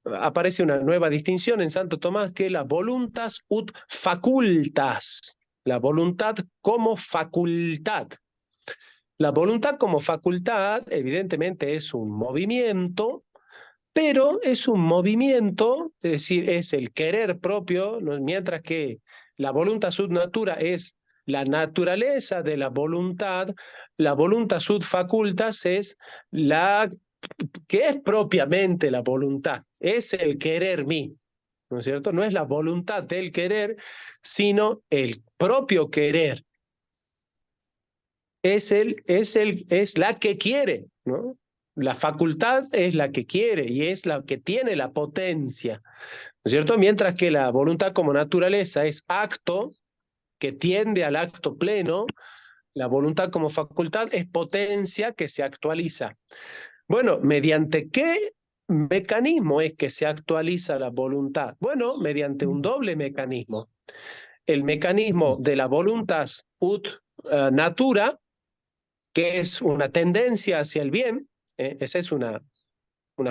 aparece una nueva distinción en Santo Tomás que es la voluntas ut facultas, la voluntad como facultad. La voluntad como facultad evidentemente es un movimiento, pero es un movimiento, es decir, es el querer propio, ¿no? Mientras que la voluntad sub natura es la naturaleza de la voluntad sub facultas es la que es propiamente la voluntad, es el querer mí, ¿no es cierto? No es la voluntad del querer, sino el propio querer. Es la que quiere, ¿no? La facultad es la que quiere y es la que tiene la potencia, ¿no es cierto? Mientras que la voluntad como naturaleza es acto que tiende al acto pleno, la voluntad como facultad es potencia que se actualiza. Bueno, ¿mediante qué mecanismo es que se actualiza la voluntad? Bueno, mediante un doble mecanismo. El mecanismo de la voluntas ut natura, que es una tendencia hacia el bien, esa es una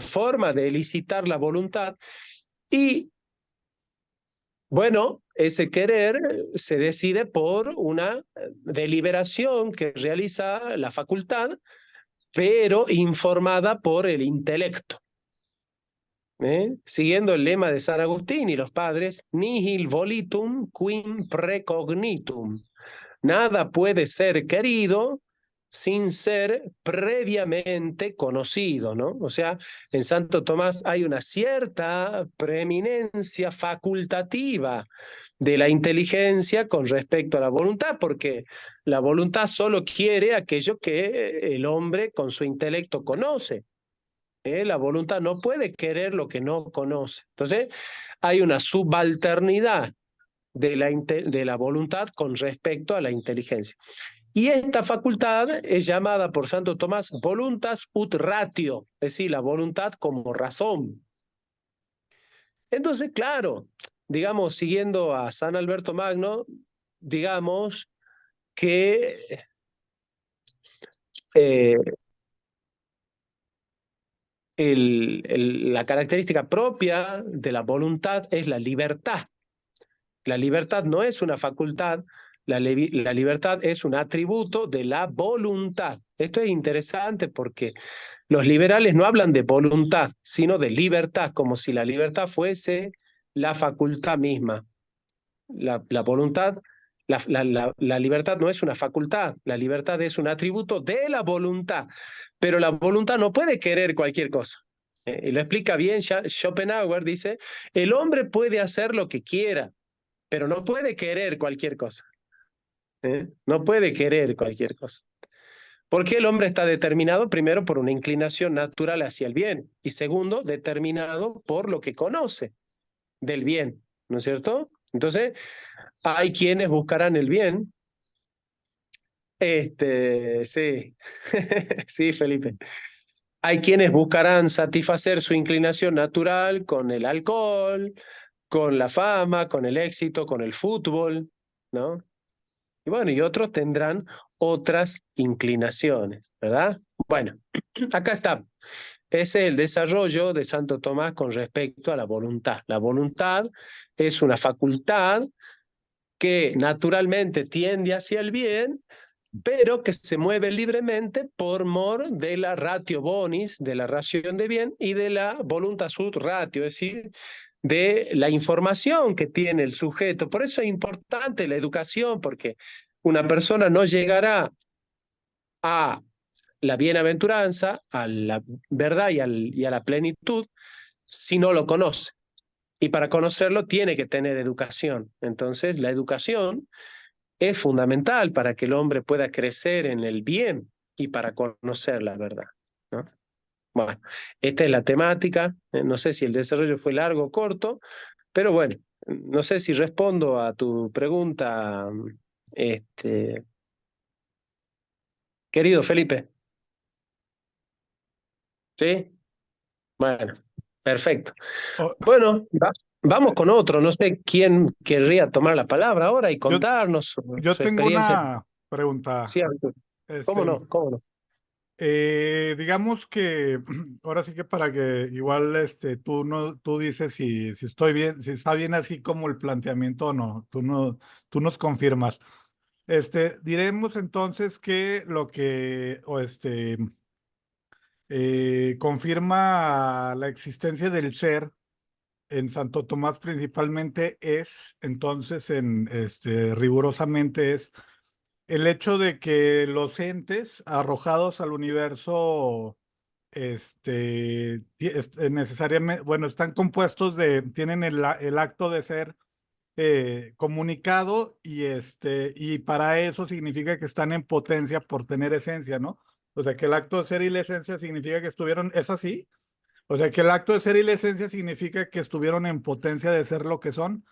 forma de elicitar la voluntad, y bueno, ese querer se decide por una deliberación que realiza la facultad, pero informada por el intelecto. Siguiendo el lema de San Agustín y los padres, nihil volitum quim precognitum. Nada puede ser querido sin ser previamente conocido, ¿no? O sea, en Santo Tomás hay una cierta preeminencia facultativa de la inteligencia con respecto a la voluntad, porque la voluntad solo quiere aquello que el hombre con su intelecto conoce. La voluntad no puede querer lo que no conoce. Entonces, hay una subalternidad de la voluntad con respecto a la inteligencia. Y esta facultad es llamada por Santo Tomás voluntas ut ratio, es decir, la voluntad como razón. Entonces, claro, digamos, siguiendo a San Alberto Magno, digamos que la característica propia de la voluntad es la libertad. La libertad no es una facultad, la libertad es un atributo de la voluntad. Esto es interesante porque los liberales no hablan de voluntad, sino de libertad, como si la libertad fuese la facultad misma. La voluntad, la libertad no es una facultad, la libertad es un atributo de la voluntad, pero la voluntad no puede querer cualquier cosa. Y lo explica bien Schopenhauer, dice, el hombre puede hacer lo que quiera, pero no puede querer cualquier cosa. No puede querer cualquier cosa. Porque el hombre está determinado primero por una inclinación natural hacia el bien y segundo, determinado por lo que conoce del bien, ¿no es cierto? Entonces, hay quienes buscarán el bien. Sí, sí, Felipe. Hay quienes buscarán satisfacer su inclinación natural con el alcohol, con la fama, con el éxito, con el fútbol, ¿no? Y bueno, y otros tendrán otras inclinaciones, ¿verdad? Bueno, acá está. Ese es el desarrollo de Santo Tomás con respecto a la voluntad. La voluntad es una facultad que naturalmente tiende hacia el bien, pero que se mueve libremente por mor de la ratio bonis, de la ración de bien y de la voluntas ut ratio, es decir, de la información que tiene el sujeto. Por eso es importante la educación, porque una persona no llegará a la bienaventuranza, a la verdad y a la plenitud si no lo conoce. Y para conocerlo tiene que tener educación. Entonces, la educación es fundamental para que el hombre pueda crecer en el bien y para conocer la verdad, ¿no? Bueno, esta es la temática. No sé si el desarrollo fue largo o corto, pero bueno, no sé si respondo a tu pregunta, querido Felipe. ¿Sí? Bueno, perfecto. Oh, Bueno, vamos con otro. No sé quién querría tomar la palabra ahora y yo, contarnos yo su tengo experiencia. una pregunta. Sí, Arturo. ¿Cómo Este, no? ¿Cómo no? digamos que ahora sí que para que igual tú no tú dices si estoy bien, si está bien así como el planteamiento o no, tú nos confirmas. Diremos entonces que lo que o confirma la existencia del ser en Santo Tomás principalmente es entonces en rigurosamente es el hecho de que los entes arrojados al universo, necesariamente, bueno, están compuestos tienen el acto de ser comunicado y para eso significa que están en potencia por tener esencia, ¿no? O sea, que el acto de ser y la esencia significa que estuvieron, ¿es así? O sea, que el acto de ser y la esencia significa que estuvieron en potencia de ser lo que son.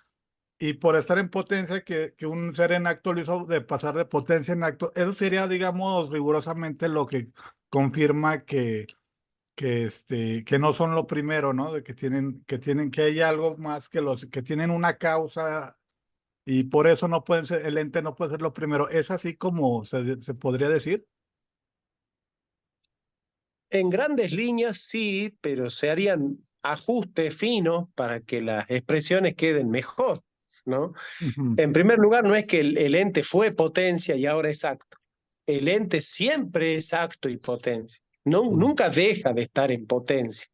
Y por estar en potencia, que un ser en acto lo hizo de pasar de potencia en acto, eso sería, digamos, rigurosamente lo que confirma que no son lo primero, ¿no? De que hay algo más que tienen una causa y por eso no pueden ser, el ente no puede ser lo primero. ¿Es así como se podría decir? En grandes líneas sí, pero se harían ajustes finos para que las expresiones queden mejor, ¿no? Ujú, En primer lugar, no es que el ente fue potencia y ahora es acto. El ente siempre es acto y potencia. No, ujú, nunca deja de estar en potencia,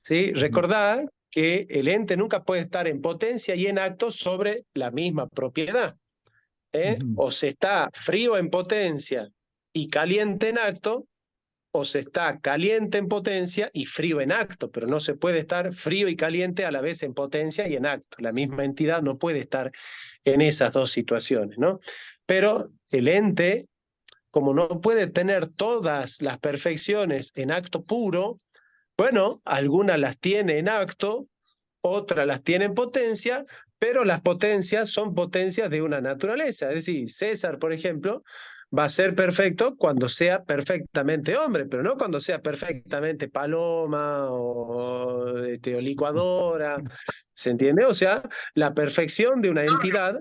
¿sí? ujú, Recordad que el ente nunca puede estar en potencia y en acto sobre la misma propiedad, ¿eh? ujú, O se está frío en potencia y caliente en acto, o se está caliente en potencia y frío en acto, pero no se puede estar frío y caliente a la vez en potencia y en acto. La misma entidad no puede estar en esas dos situaciones, ¿no? Pero el ente, como no puede tener todas las perfecciones en acto puro, bueno, algunas las tiene en acto, otras las tiene en potencia, pero las potencias son potencias de una naturaleza. Es decir, César, por ejemplo, va a ser perfecto cuando sea perfectamente hombre, pero no cuando sea perfectamente paloma o licuadora. ¿Se entiende? O sea, la perfección de una entidad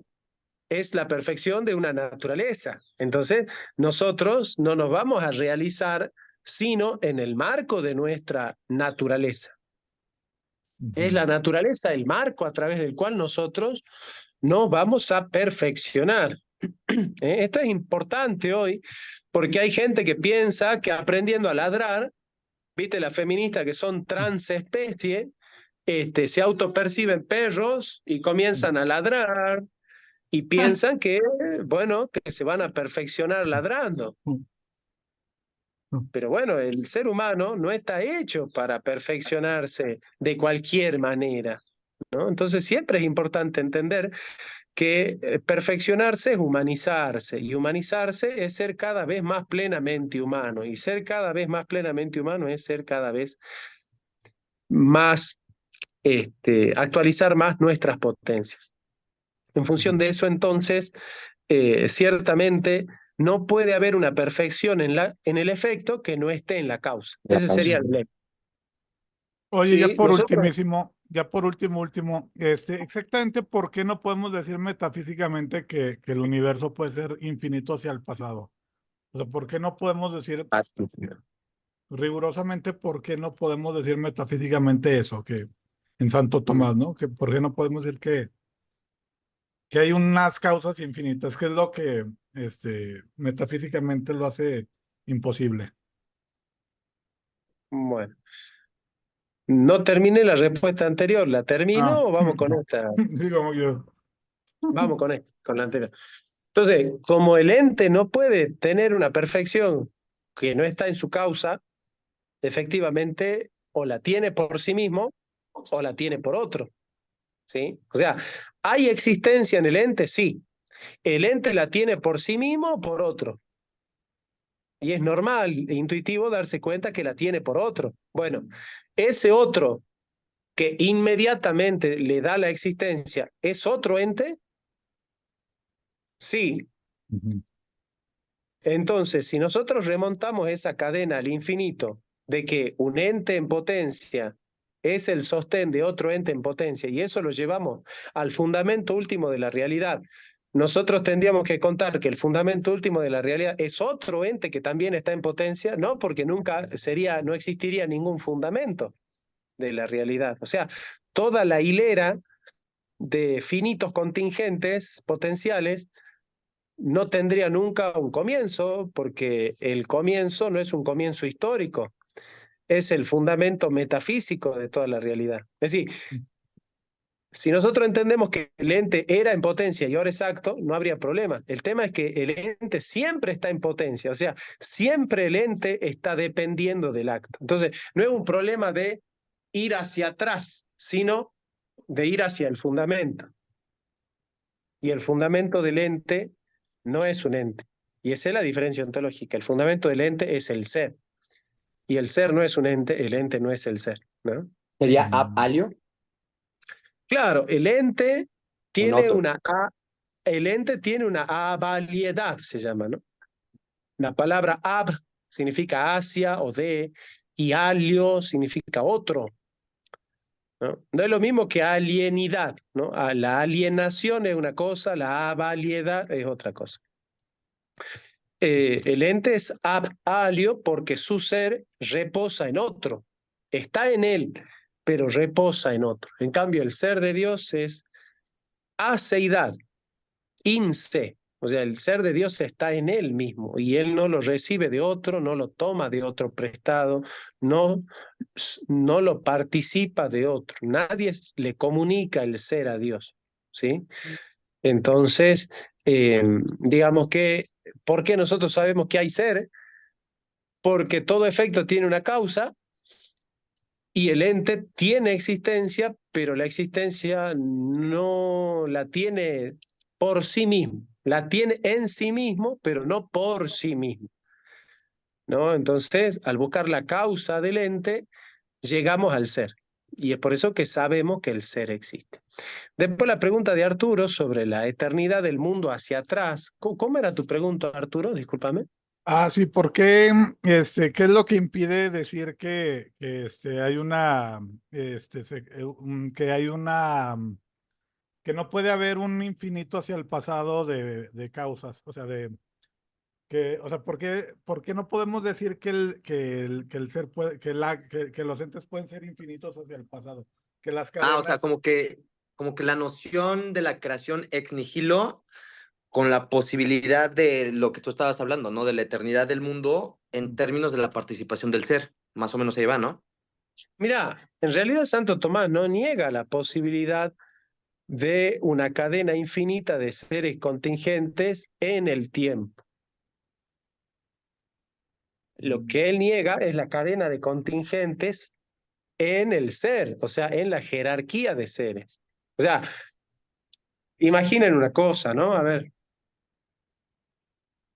es la perfección de una naturaleza. Entonces, nosotros no nos vamos a realizar sino en el marco de nuestra naturaleza. Es ujú, la naturaleza el marco a través del cual nosotros nos vamos a perfeccionar. Esto es importante hoy porque hay gente que piensa que aprendiendo a ladrar, viste, las feministas que son transespecie, se autoperciben perros y comienzan a ladrar y piensan que, bueno, que se van a perfeccionar ladrando. ujú, Pero bueno, el ser humano no está hecho para perfeccionarse de cualquier manera, ¿no? Entonces siempre es importante entender que perfeccionarse es humanizarse, y humanizarse es ser cada vez más plenamente humano, y ser cada vez más plenamente humano es ser cada vez más, actualizar más nuestras potencias. En función de eso, entonces, ciertamente no puede haber una perfección en el efecto que no esté en la causa. Ese sería el lema. Oye, Sí, nosotros, ya por último, exactamente por qué no podemos decir metafísicamente que el universo puede ser infinito hacia el pasado. O sea, ¿por qué no podemos decir rigurosamente, por qué no podemos decir metafísicamente eso, que en Santo Tomás, ¿no? Que por qué no podemos decir que hay unas causas infinitas, que es lo que metafísicamente lo hace imposible. bueno, no terminé la respuesta anterior, ¿la termino Ah, o vamos con esta? sí, como yo. Vamos con esta, con la anterior. Entonces, como el ente no puede tener una perfección que no está en su causa, efectivamente o la tiene por sí mismo o la tiene por otro, ¿sí? O sea, ¿hay existencia en el ente? Sí. ¿El ente la tiene por sí mismo o por otro? Y es normal e intuitivo darse cuenta que la tiene por otro. Bueno, ese otro que inmediatamente le da la existencia, ¿es otro ente? Sí. Entonces, si nosotros remontamos esa cadena al infinito de que un ente en potencia es el sostén de otro ente en potencia, y eso lo llevamos al fundamento último de la realidad, nosotros tendríamos que contar que el fundamento último de la realidad es otro ente que también está en potencia, no, porque nunca no existiría ningún fundamento de la realidad. O sea, toda la hilera de finitos contingentes potenciales no tendría nunca un comienzo, porque el comienzo no es un comienzo histórico, es el fundamento metafísico de toda la realidad. Es decir, si nosotros entendemos que el ente era en potencia y ahora es acto, no habría problema. El tema es que el ente siempre está en potencia, o sea, siempre el ente está dependiendo del acto. Entonces, no es un problema de ir hacia atrás, sino de ir hacia el fundamento. Y el fundamento del ente no es un ente. Y esa es la diferencia ontológica. El fundamento del ente es el ser. Y el ser no es un ente, el ente no es el ser, ¿no? ¿Sería ab alio? Claro, el ente tiene otro. el ente tiene una avaliedad, se llama, ¿no? La palabra ab significa hacia o de, y alio significa otro, ¿no? No es lo mismo que alienidad, ¿no? La alienación es una cosa, la avaliedad es otra cosa. El ente es ab-alio porque su ser reposa en otro. Está en él, pero reposa en otro. En cambio, el ser de Dios es aceidad, in se. O sea, el ser de Dios está en él mismo y él no lo recibe de otro, no lo toma de otro prestado, no lo participa de otro. Nadie le comunica el ser a Dios, ¿sí? Entonces, digamos que, ¿por qué nosotros sabemos que hay ser? Porque todo efecto tiene una causa y el ente tiene existencia, pero la existencia no la tiene por sí mismo. La tiene en sí mismo, pero no por sí mismo, ¿no? Entonces, al buscar la causa del ente, llegamos al ser. Y es por eso que sabemos que el ser existe. Después la pregunta de Arturo sobre la eternidad del mundo hacia atrás. ¿Cómo era tu pregunta, Arturo? Discúlpame. Sí, ¿por qué, qué es lo que impide decir que hay una, que hay una, que no puede haber un infinito hacia el pasado de causas? O sea, ¿por qué no podemos decir que el ser puede, que los entes pueden ser infinitos hacia el pasado? Que las O sea, cadenas. como que la noción de la creación ex nihilo con la posibilidad de lo que tú estabas hablando, ¿no? De la eternidad del mundo en términos de la participación del ser. Más o menos ahí va, ¿no? Mira, en realidad Santo Tomás no niega la posibilidad de una cadena infinita de seres contingentes en el tiempo. Lo que él niega es la cadena de contingentes en el ser, o sea, en la jerarquía de seres. O sea, imaginen una cosa, ¿no? A ver,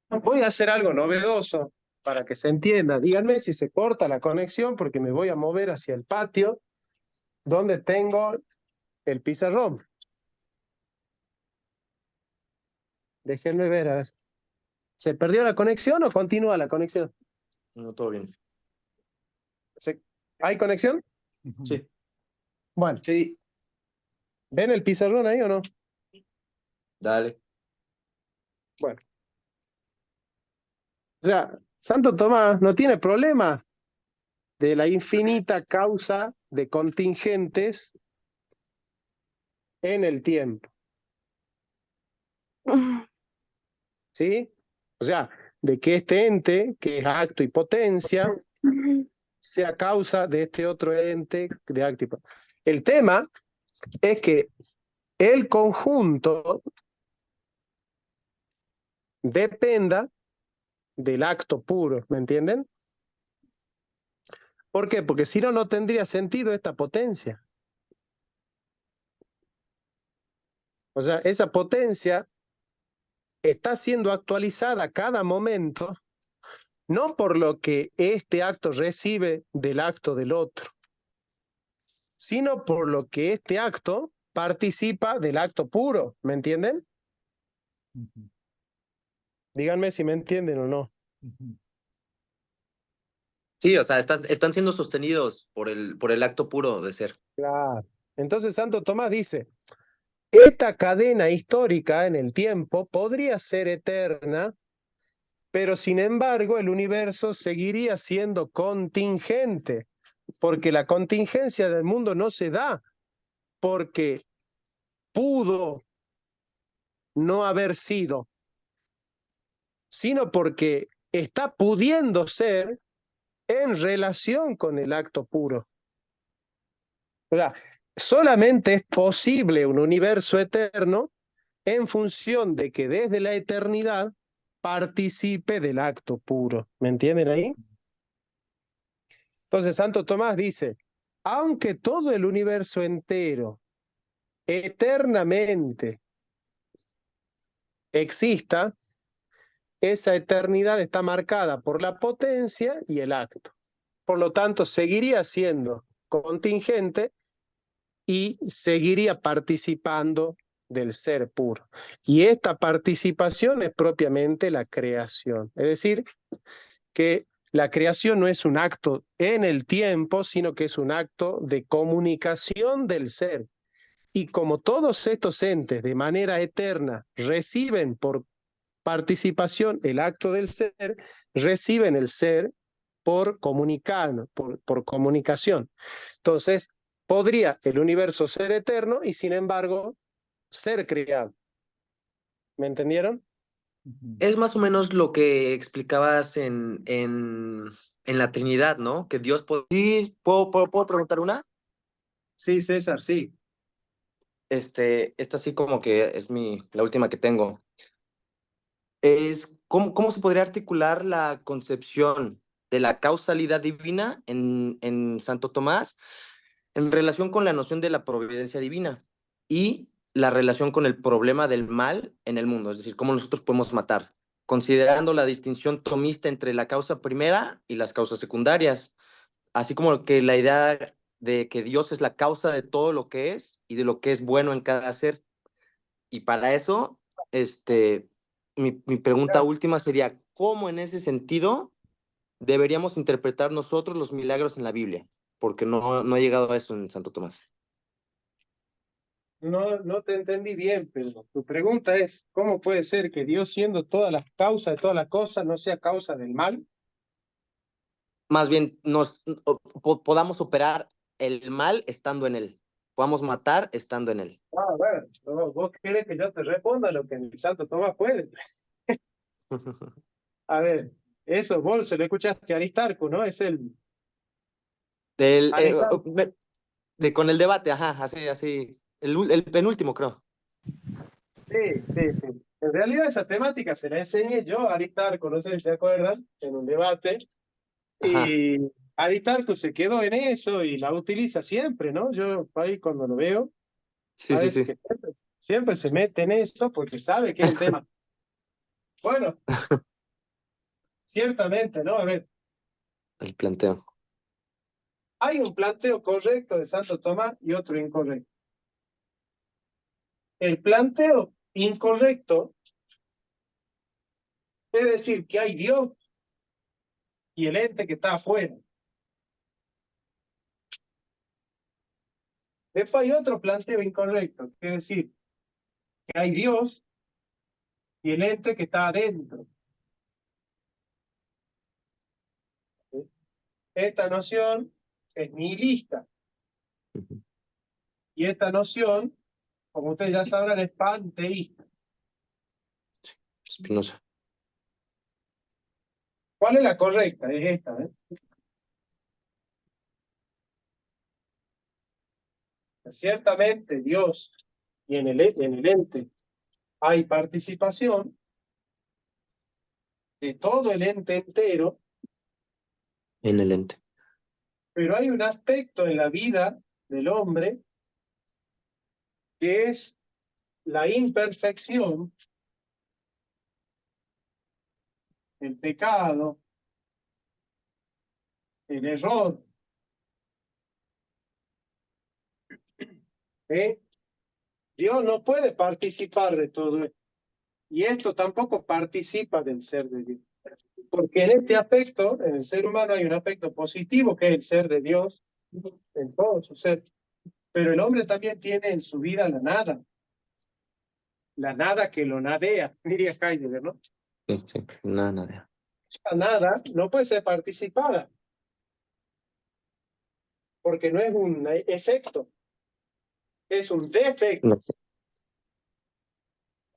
voy a hacer algo novedoso para que se entienda. Díganme si se corta la conexión porque me voy a mover hacia el patio donde tengo el pizarrón. Déjenme ver, a ver. ¿Se perdió la conexión o continúa la conexión? No, todo bien. ¿Hay conexión? Sí. Bueno, sí. ¿Ven el pizarrón ahí o no? Dale. Bueno. O sea, Santo Tomás no tiene problema de la infinita causa de contingentes en el tiempo. ¿Sí? O sea, de que este ente, que es acto y potencia, sea causa de este otro ente de acto y potencia. El tema es que el conjunto dependa del acto puro, ¿me entienden? ¿Por qué? Porque si no, no tendría sentido esta potencia. O sea, esa potencia está siendo actualizada a cada momento, no por lo que este acto recibe del acto del otro, sino por lo que este acto participa del acto puro, ¿me entienden? Díganme si me entienden o no. Sí, o sea, están siendo sostenidos por el acto puro de ser. Claro. Entonces Santo Tomás dice, esta cadena histórica en el tiempo podría ser eterna, pero sin embargo el universo seguiría siendo contingente, porque la contingencia del mundo no se da porque pudo no haber sido, sino porque está pudiendo ser en relación con el acto puro. O sea, solamente es posible un universo eterno en función de que desde la eternidad participe del acto puro. ¿Me entienden ahí? Entonces Santo Tomás dice, aunque todo el universo entero eternamente exista, esa eternidad está marcada por la potencia y el acto. Por lo tanto, seguiría siendo contingente y seguiría participando del ser puro. Y esta participación es propiamente la creación. Es decir, que la creación no es un acto en el tiempo, sino que es un acto de comunicación del ser. Y como todos estos entes de manera eterna reciben por participación el acto del ser, reciben el ser por comunicar, por comunicación. Entonces, podría el universo ser eterno y sin embargo ser creado. ¿Me entendieron? Es más o menos lo que explicabas en la Trinidad, ¿no? Que Dios... ¿Sí? ¿Puedo preguntar una? Sí, César, sí. Esta sí como que es la última que tengo. ¿Cómo se podría articular la concepción de la causalidad divina en Santo Tomás en relación con la noción de la providencia divina y la relación con el problema del mal en el mundo? Es decir, cómo nosotros podemos matar, considerando la distinción tomista entre la causa primera y las causas secundarias, así como que la idea de que Dios es la causa de todo lo que es y de lo que es bueno en cada ser. Y para eso, mi pregunta última sería, ¿cómo en ese sentido deberíamos interpretar nosotros los milagros en la Biblia? Porque no he llegado a eso en Santo Tomás. No te entendí bien, pero tu pregunta es, ¿cómo puede ser que Dios, siendo todas las causas de todas las cosas, no sea causa del mal? Más bien, podamos operar el mal estando en él. Podamos matar estando en él. Ah, bueno, vos querés que yo te responda lo que el Santo Tomás puede. A ver, eso vos se lo escuchaste a Aristarco, ¿no? Es el... Aristarco. Con el debate, ajá, así. El penúltimo, creo. Sí. En realidad esa temática se la enseñé yo a Aristarco, no sé si se acuerdan, en un debate. Ajá. Y Aristarco se quedó en eso y la utiliza siempre, ¿no? Yo ahí cuando lo veo, Sí, sí, Sabes sí. que siempre se mete en eso porque sabe que es un tema. Bueno, ciertamente, ¿no? A ver, El planteo. hay un planteo correcto de Santo Tomás y otro incorrecto. El planteo incorrecto es decir que hay Dios y el ente que está afuera. Después hay otro planteo incorrecto, que es decir que hay Dios y el ente que está adentro. ¿Sí? Esta noción es nihilista Ujú. y esta noción, como ustedes ya sabrán, es panteísta. Spinoza. ¿Cuál es la correcta? Es esta, ¿eh? Ciertamente Dios y en el ente hay participación de todo el ente entero, En el ente. pero hay un aspecto en la vida del hombre que es la imperfección, el pecado, el error. ¿Eh? Dios no puede participar de todo esto. Y esto tampoco participa del ser de Dios. Porque en este aspecto, en el ser humano hay un aspecto positivo que es el ser de Dios en todo su ser. Pero el hombre también tiene en su vida la nada que lo nadea, diría Heidegger, ¿no? Sí, sí. Nada, nada. La nada no puede ser participada, porque no es un efecto, es un defecto. No.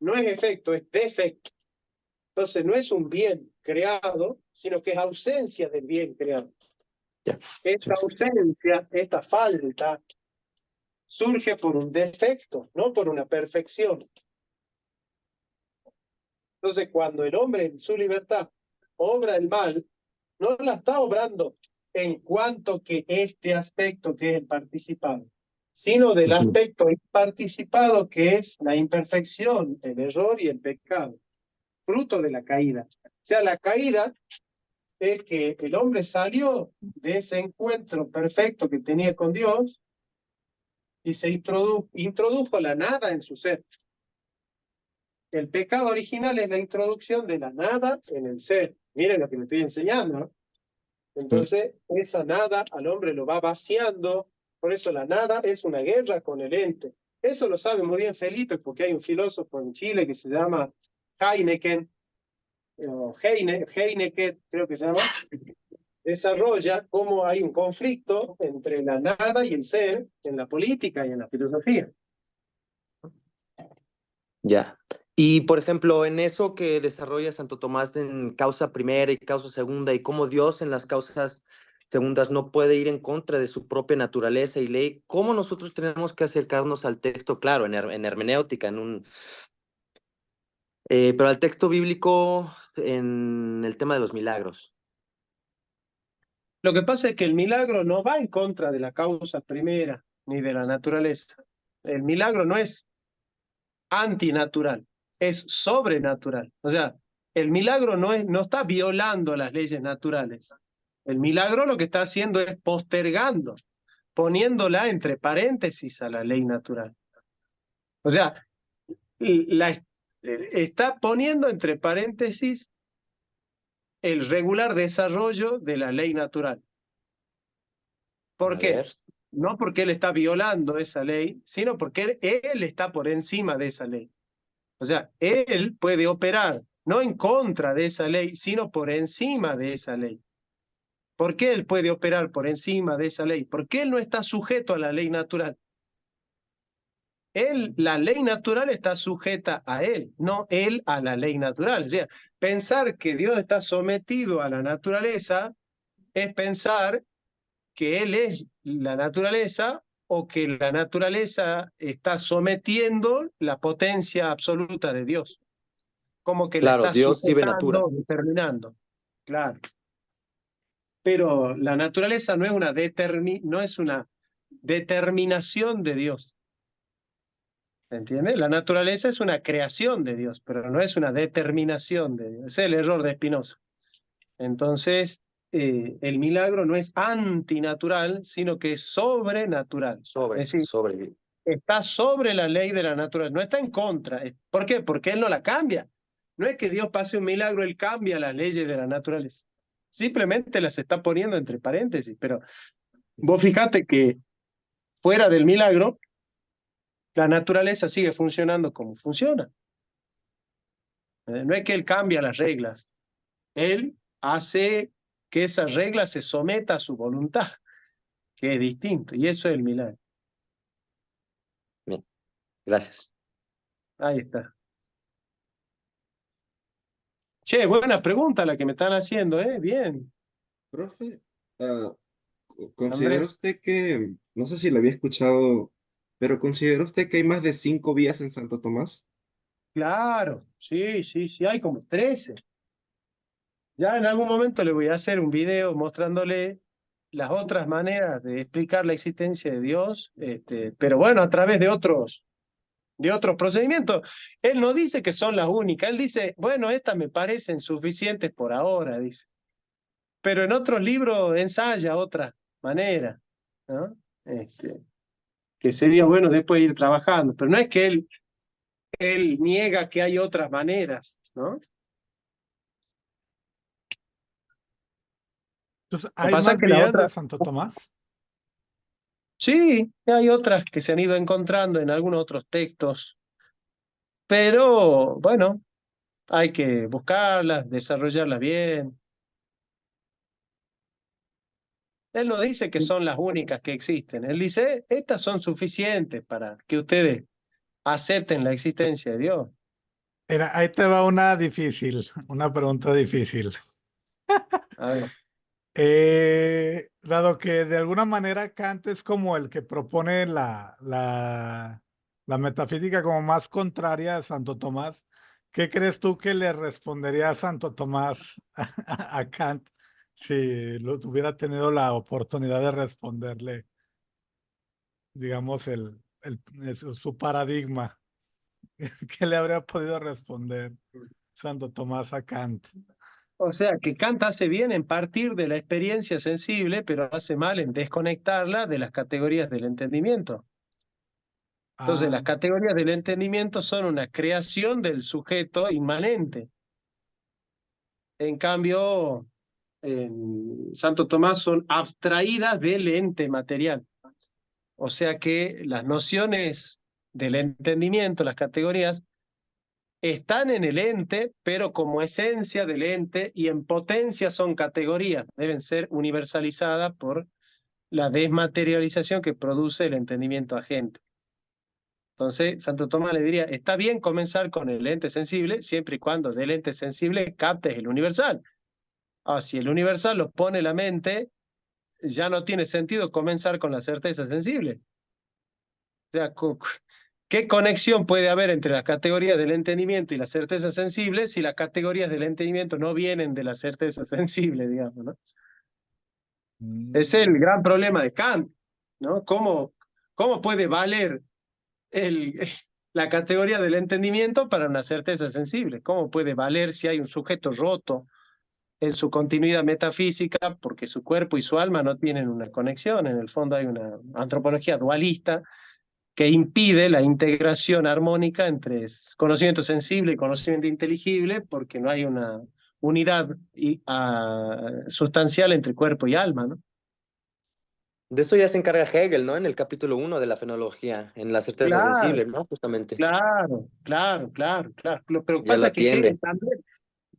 No es efecto, es defecto. Entonces no es un bien creado, sino que es ausencia del bien creado. Ya. Esta Sí. ausencia, esta falta, surge por un defecto, no por una perfección. Entonces, cuando el hombre en su libertad obra el mal, no la está obrando en cuanto que este aspecto que es el participado, sino del Ujú. aspecto participado que es la imperfección, el error y el pecado, fruto de la caída. O sea, la caída es que el hombre salió de ese encuentro perfecto que tenía con Dios y se introdujo la nada en su ser. El pecado original es la introducción de la nada en el ser. Miren lo que me estoy enseñando, ¿no? Entonces, esa nada al hombre lo va vaciando, por eso la nada es una guerra con el ente. Eso lo sabe muy bien Felipe, porque hay un filósofo en Chile que se llama Heineken, o Heineken, creo que se llama, desarrolla cómo hay un conflicto entre la nada y el ser en la política y en la filosofía. Ya. Y, por ejemplo, en eso que desarrolla Santo Tomás en causa primera y causa segunda, y cómo Dios en las causas segundas no puede ir en contra de su propia naturaleza y ley, ¿cómo nosotros tenemos que acercarnos al texto, claro, en hermenéutica, pero al texto bíblico en el tema de los milagros? Lo que pasa es que el milagro no va en contra de la causa primera ni de la naturaleza. El milagro no es antinatural, es sobrenatural. O sea, el milagro no está violando las leyes naturales. El milagro lo que está haciendo es postergando, poniéndola entre paréntesis a la ley natural. O sea, está poniendo entre paréntesis el regular desarrollo de la ley natural. ¿Por A qué? ver. No porque él está violando esa ley, sino porque él está por encima de esa ley. O sea, él puede operar no en contra de esa ley, sino por encima de esa ley. ¿Por qué él puede operar por encima de esa ley? Porque él no está sujeto a la ley natural. La ley natural está sujeta a él, no él a la ley natural. O sea, pensar que Dios está sometido a la naturaleza es pensar que él es la naturaleza o que la naturaleza está sometiendo la potencia absoluta de Dios, como que la Claro, está Dios vive natura. sujetando, determinando. Claro. Pero la naturaleza no es una determinación de Dios. ¿entiendes? La naturaleza es una creación de Dios, pero no es una determinación de Dios. Ese es el error de Spinoza. Entonces, el milagro no es antinatural, sino que es sobrenatural. Es decir, Sobre. está sobre la ley de la naturaleza, no está en contra. ¿Por qué? Porque Él no la cambia. No es que Dios pase un milagro, Él cambia las leyes de la naturaleza. Simplemente las está poniendo entre paréntesis, pero vos fijate que fuera del milagro, la naturaleza sigue funcionando como funciona. No es que Él cambia las reglas, Él hace que esas reglas se someta a su voluntad, que es distinto, y eso es el milagro. Bien, gracias. Ahí está. Che, buena pregunta la que me están haciendo, ¿eh? Bien, Profe, ¿considera Andrés. usted que, no sé si lo había escuchado, pero considera usted que hay más de 5 vías en Santo Tomás? Claro, sí, sí, sí, hay como 13. Ya en algún momento le voy a hacer un video mostrándole las otras maneras de explicar la existencia de Dios, pero bueno, a través de otros procedimientos. Él no dice que son las únicas, él dice, bueno, estas me parecen suficientes por ahora, dice. Pero en otros libros ensaya otra manera, ¿no? Que sería bueno después ir trabajando, pero no es que él niega que hay otras maneras, ¿no? Entonces, Lo que ¿hay pasa es más que la vías de otra, Santo Tomás? sí, hay otras que se han ido encontrando en algunos otros textos, pero bueno, hay que buscarlas, desarrollarlas bien. Él no dice que son las únicas que existen, él dice, estas son suficientes para que ustedes acepten la existencia de Dios. Mira, ahí te va una difícil, una pregunta difícil. A ver, Dado que de alguna manera Kant es como el que propone la metafísica como más contraria a Santo Tomás, ¿qué crees tú que le respondería a Santo Tomás a Kant si lo hubiera tenido la oportunidad de responderle, digamos, su paradigma? ¿Qué le habría podido responder Santo Tomás a Kant? o sea, que Kant hace bien en partir de la experiencia sensible, pero hace mal en desconectarla de las categorías del entendimiento. Entonces, Ah, las categorías del entendimiento son una creación del sujeto inmanente. En cambio, en Santo Tomás son abstraídas del ente material. O sea que las nociones del entendimiento, las categorías, están en el ente, pero como esencia del ente y en potencia son categorías. Deben ser universalizadas por la desmaterialización que produce el entendimiento agente. Entonces, Santo Tomás le diría, está bien comenzar con el ente sensible, siempre y cuando del ente sensible captes el universal. Si el universal lo pone la mente, ya no tiene sentido comenzar con la certeza sensible. O sea, ¿qué conexión puede haber entre las categorías del entendimiento y la certeza sensible si las categorías del entendimiento no vienen de la certeza sensible, digamos, ¿no? Es el gran problema de Kant, ¿no? ¿Cómo puede valer el, la categoría del entendimiento para una certeza sensible? ¿Cómo puede valer si hay un sujeto roto en su continuidad metafísica porque su cuerpo y su alma no tienen una conexión? En el fondo hay una antropología dualista que impide la integración armónica entre conocimiento sensible y conocimiento inteligible porque no hay una unidad sustancial entre cuerpo y alma, ¿no? De eso ya se encarga Hegel, ¿no? En el capítulo 1 de la fenología, en la certeza Claro, sensible, ¿no? Justamente. claro, claro, claro, claro. Pero Ya lo atiende.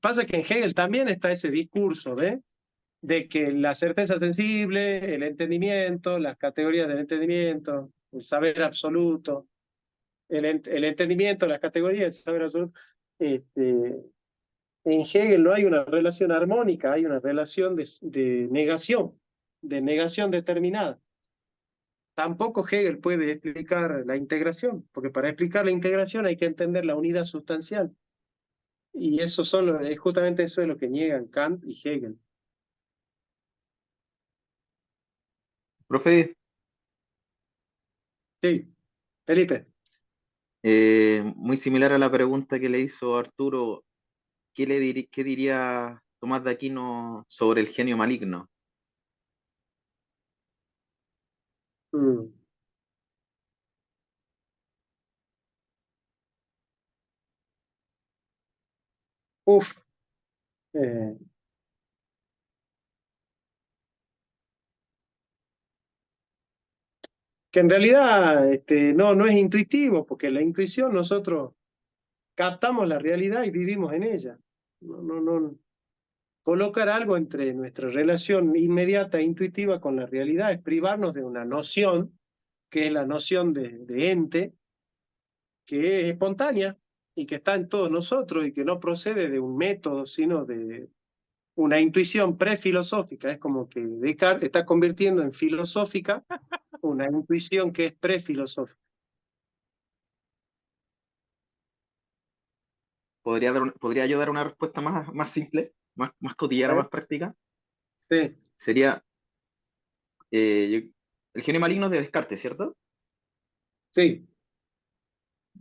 pasa que en Hegel también está ese discurso, ¿ves? De que la certeza sensible, el entendimiento, las categorías del entendimiento, el saber absoluto, el entendimiento, las categorías del saber absoluto, en Hegel no hay una relación armónica, hay una relación de negación determinada. Tampoco Hegel puede explicar la integración, porque para explicar la integración hay que entender la unidad sustancial. Y justamente eso es lo que niegan Kant y Hegel. Profe, Sí, Felipe. Muy similar a la pregunta que le hizo Arturo, ¿qué diría Tomás de Aquino sobre el genio maligno? Mm. Uf. eh, que en realidad no es intuitivo, porque la intuición nosotros captamos la realidad y vivimos en ella. No. Colocar algo entre nuestra relación inmediata e intuitiva con la realidad es privarnos de una noción, que es la noción de ente, que es espontánea y que está en todos nosotros y que no procede de un método, sino de una intuición prefilosófica. Es como que Descartes está convirtiendo en filosófica una intuición que es prefilosófica. ¿Podría yo dar una respuesta más simple, más cotidiana, ¿Eh? más práctica? Sí, Sería, el genio maligno es de Descartes, ¿cierto? sí.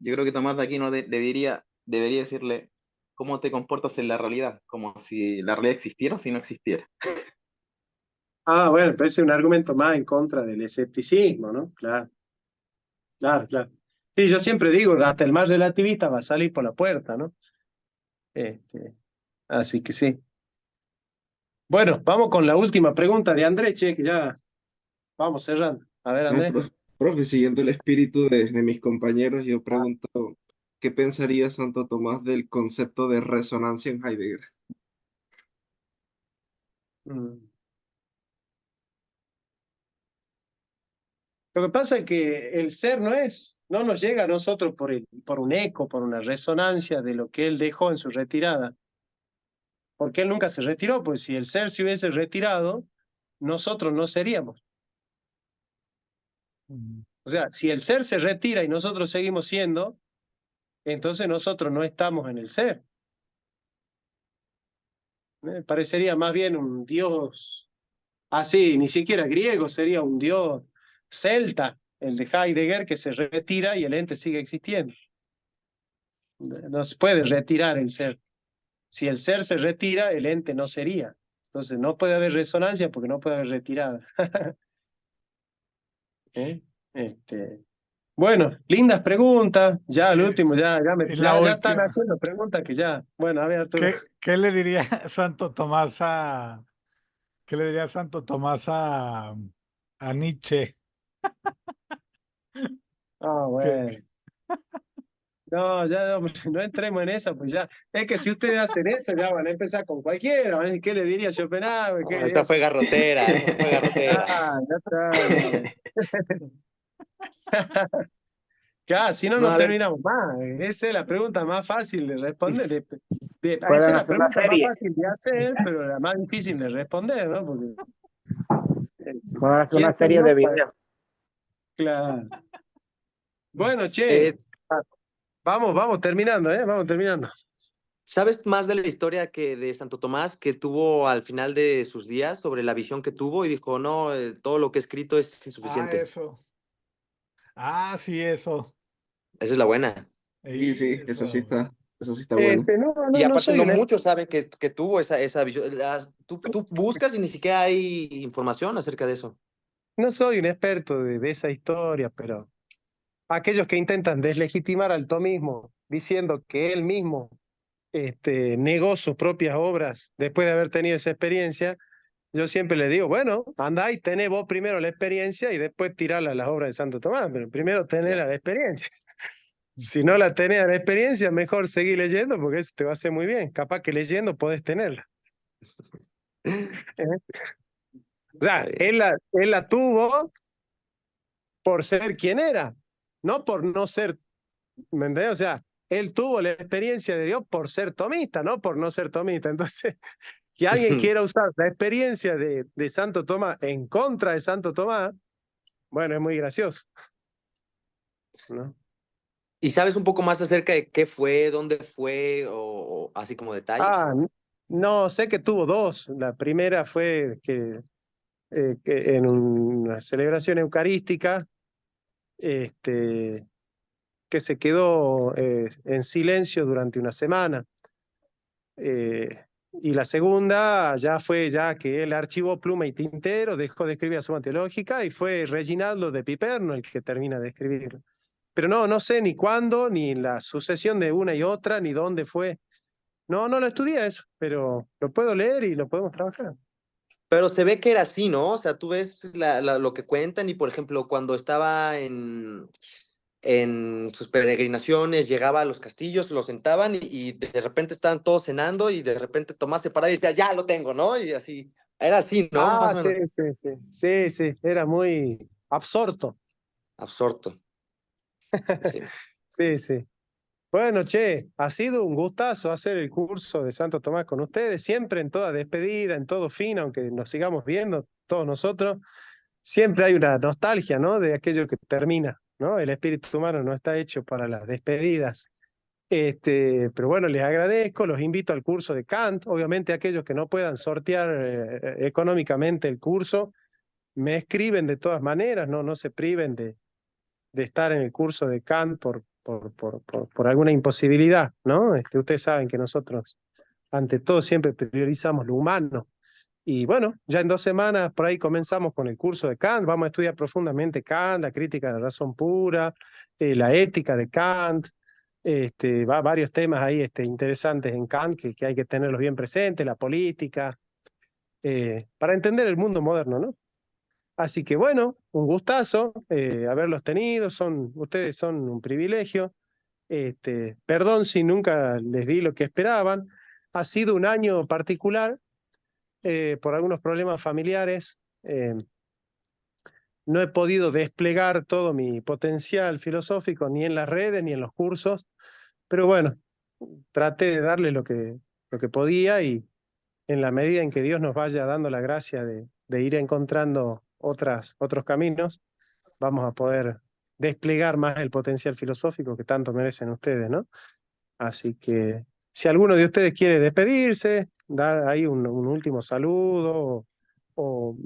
Yo creo que Tomás de Aquino debería decirle cómo te comportas en la realidad, como si la realidad existiera o si no existiera. Ah, bueno, pero ese es un argumento más en contra del escepticismo, ¿no? Claro, claro, claro. Sí, yo siempre digo, hasta el más relativista va a salir por la puerta, ¿no? Así que sí. Bueno, vamos con la última pregunta de Andrés, che, que ya vamos cerrando. A ver, Ah, Andrés. profe, siguiendo el espíritu de mis compañeros, yo pregunto, ¿qué pensaría Santo Tomás del concepto de resonancia en Heidegger? Mm. Lo que pasa es que el ser no nos llega a nosotros por un eco, por una resonancia de lo que él dejó en su retirada. Porque él nunca se retiró, pues si el ser se hubiese retirado, nosotros no seríamos. O sea, si el ser se retira y nosotros seguimos siendo, entonces nosotros no estamos en el ser. Parecería más bien un dios así, ni siquiera griego, sería un dios celta, el de Heidegger, que se retira y el ente sigue existiendo. No se puede retirar el ser. Si el ser se retira, el ente no sería. Entonces no puede haber resonancia porque no puede haber retirada. ¿Eh? Bueno, lindas preguntas. Ya al último, Y la ya están última, haciendo preguntas que ya. Bueno, a ver, Arturo. ¿qué le diría Santo Tomás qué le diría Santo Tomás a Nietzsche? Ah, Que, bueno. No, ya no entremos en esa, pues ya. Es que si ustedes hacen eso, ya van a empezar con cualquiera. ¿Eh? ¿Qué le diría Schopenhauer? ¿Qué No, le esa diría? fue garrotera, esa fue garrotera. Ah, ya está, no. Ya, si no, No, no a ver, terminamos más. Esa es la pregunta más fácil de responder. Esa Pueden es la hacer una pregunta más serie, fácil de hacer, pero la más difícil de responder, ¿no? Porque pueden hacer ¿quién una soy serie yo de para...? videos. Claro. Bueno, eh, che, vamos terminando, ¿eh? Vamos terminando. ¿sabes más de la historia que de Santo Tomás que tuvo al final de sus días sobre la visión que tuvo y dijo, no, todo lo que he escrito es insuficiente? eso. Ah, sí, eso. Esa es la buena. Sí, sí, Eso. esa sí está buena. Y No aparte soy no un... muchos saben que tuvo esa visión. Tú buscas y ni siquiera hay información acerca de eso. No soy un experto de esa historia, pero aquellos que intentan deslegitimar al tomismo diciendo que él mismo negó sus propias obras después de haber tenido esa experiencia, yo siempre le digo, bueno, andá y tenés vos primero la experiencia y después tirarla a las obras de Santo Tomás, pero primero tenés Ya. la experiencia. Si no la tenés a la experiencia, mejor seguir leyendo porque eso te va a hacer muy bien. Capaz que leyendo podés tenerla. ¿Eh? O Está sea, bien. él la tuvo por ser quien era, no por no ser, ¿me entendés? O sea, él tuvo la experiencia de Dios por ser tomista, no por no ser tomista. Entonces, que alguien quiera usar la experiencia de Santo Tomás en contra de Santo Tomás, bueno, es muy gracioso, ¿no? ¿Y sabes un poco más acerca de qué fue, dónde fue, o así como detalles? Ah, no, sé que tuvo dos. La primera fue que en una celebración eucarística, este, que se quedó en silencio durante una semana. Y la segunda ya fue ya que él archivó pluma y tintero, dejó de escribir la Suma Teológica y fue Reginaldo de Piperno el que termina de escribirlo. Pero no sé ni cuándo, ni la sucesión de una y otra, ni dónde fue. No lo estudié eso, pero lo puedo leer y lo podemos trabajar. Pero se ve que era así, ¿no? O sea, tú ves lo que cuentan y, por ejemplo, cuando estaba en sus peregrinaciones, llegaba a los castillos, lo sentaban y de repente estaban todos cenando y de repente Tomás se paraba y decía, ya lo tengo, ¿no? Y así, era así, ¿no? Ah, Más o menos. sí, era muy absorto. Absorto. Sí. Sí. Bueno, che, ha sido un gustazo hacer el curso de Santo Tomás con ustedes, siempre en toda despedida, en todo fin, aunque nos sigamos viendo todos nosotros, siempre hay una nostalgia, ¿no? De aquello que termina, ¿no? El espíritu humano no está hecho para las despedidas. Pero bueno, les agradezco, los invito al curso de Kant, obviamente aquellos que no puedan sortear económicamente el curso, me escriben de todas maneras, no se priven de estar en el curso de Kant por alguna imposibilidad, ¿no? Ustedes saben que nosotros, ante todo, siempre priorizamos lo humano. Y bueno, ya en 2 semanas por ahí comenzamos con el curso de Kant, vamos a estudiar profundamente Kant, la crítica de la razón pura, la ética de Kant, varios temas ahí interesantes en Kant que hay que tenerlos bien presentes, la política, para entender el mundo moderno, ¿no? Así que bueno, un gustazo haberlos tenido, ustedes son un privilegio. Perdón si nunca les di lo que esperaban. Ha sido un año particular por algunos problemas familiares. No he podido desplegar todo mi potencial filosófico ni en las redes ni en los cursos, pero bueno, traté de darle lo que podía y en la medida en que Dios nos vaya dando la gracia de ir encontrando otros caminos, vamos a poder desplegar más el potencial filosófico que tanto merecen ustedes, ¿no? Así que si alguno de ustedes quiere despedirse, dar ahí un último saludo o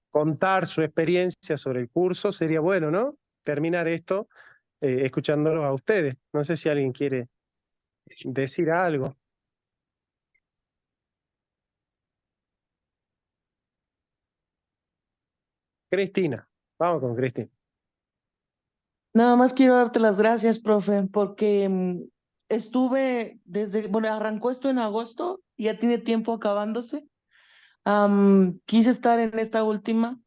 contar su experiencia sobre el curso, sería bueno, ¿no? Terminar esto escuchándolo a ustedes. No sé si alguien quiere decir algo. Cristina, vamos con Cristina. Nada más quiero darte las gracias, profe, porque estuve bueno, arrancó esto en agosto, ya tiene tiempo acabándose. Quise estar en esta última,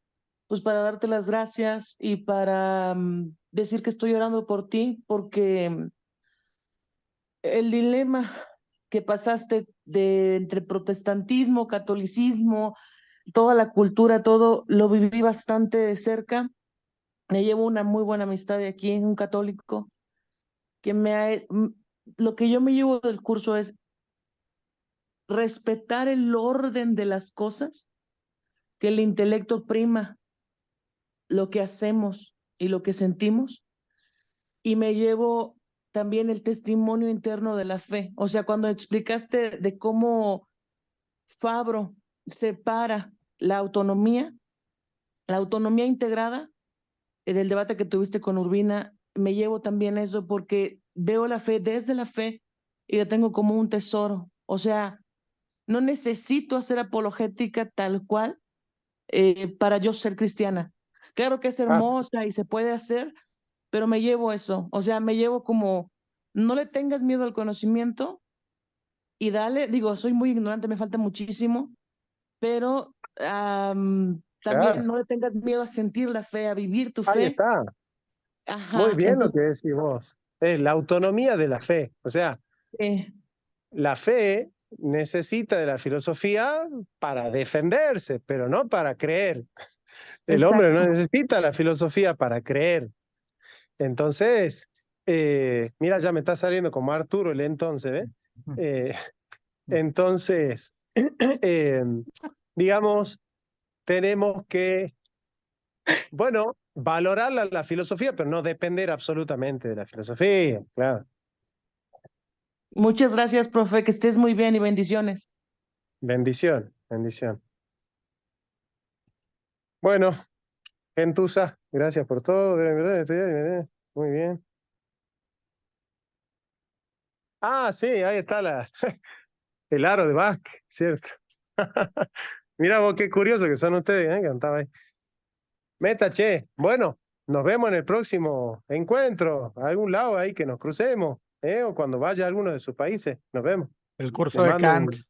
pues para darte las gracias y para decir que estoy orando por ti, porque el dilema que pasaste de entre protestantismo, catolicismo, toda la cultura, todo lo viví bastante de cerca. Me llevo una muy buena amistad de aquí, un católico, que lo que yo me llevo del curso es respetar el orden de las cosas, que el intelecto prima lo que hacemos y lo que sentimos, y me llevo también el testimonio interno de la fe. O sea, cuando explicaste de cómo Fabro separa la autonomía integrada del debate que tuviste con Urbina, me llevo también eso porque veo la fe desde la fe y la tengo como un tesoro. O sea, no necesito hacer apologética tal cual para yo ser cristiana. Claro que es hermosa y se puede hacer, pero me llevo eso. O sea, me llevo como, no le tengas miedo al conocimiento y dale, digo, soy muy ignorante, me falta muchísimo, pero también Claro, no le tengas miedo a sentir la fe, a vivir tu ahí fe. está. Muy Ajá, bien lo entonces, que decís vos. Es la autonomía de la fe. O sea, la fe necesita de la filosofía para defenderse, pero no para creer. El hombre no exacto. necesita la filosofía para creer. Entonces, mira, ya me está saliendo como Arturo el entonces, ¿ves? Entonces, eh, digamos, tenemos que, bueno, valorar la filosofía, pero no depender absolutamente de la filosofía, claro. Muchas gracias, profe, que estés muy bien y bendiciones. Bendición. Bueno, Gentuza, gracias por todo. Muy bien. Ah, sí, ahí está el aro de Vázquez, ¿cierto? Mirá vos, qué curioso que son ustedes, que cantaba ahí. Meta, che. Bueno, nos vemos en el próximo encuentro, a algún lado ahí que nos crucemos, o cuando vaya a alguno de sus países. Nos vemos. El curso Les de mando Kant.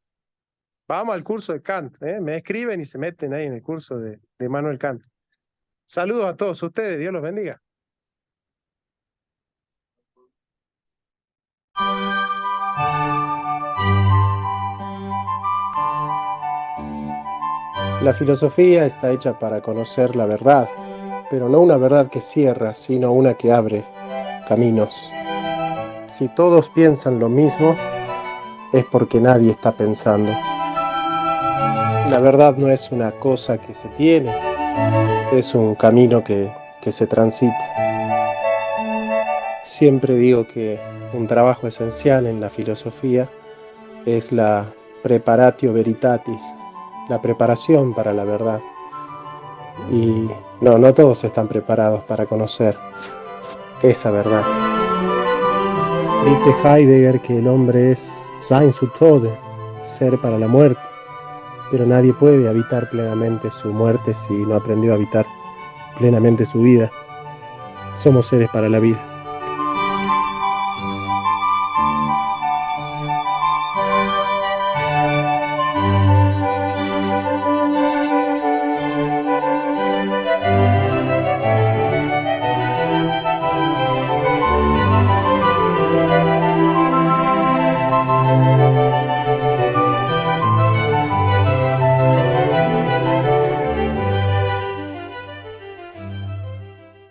Vamos al curso de Kant, me escriben y se meten ahí en el curso de Manuel Kant. Saludos a todos ustedes, Dios los bendiga. La filosofía está hecha para conocer la verdad, pero no una verdad que cierra, sino una que abre caminos. Si todos piensan lo mismo, es porque nadie está pensando. La verdad no es una cosa que se tiene, es un camino que se transita. Siempre digo que un trabajo esencial en la filosofía es la preparatio veritatis, la preparación para la verdad. Y no todos están preparados para conocer esa verdad. Dice Heidegger que el hombre es sein zu Tode, ser para la muerte, pero nadie puede habitar plenamente su muerte si no aprendió a habitar plenamente su vida. Somos seres para la vida.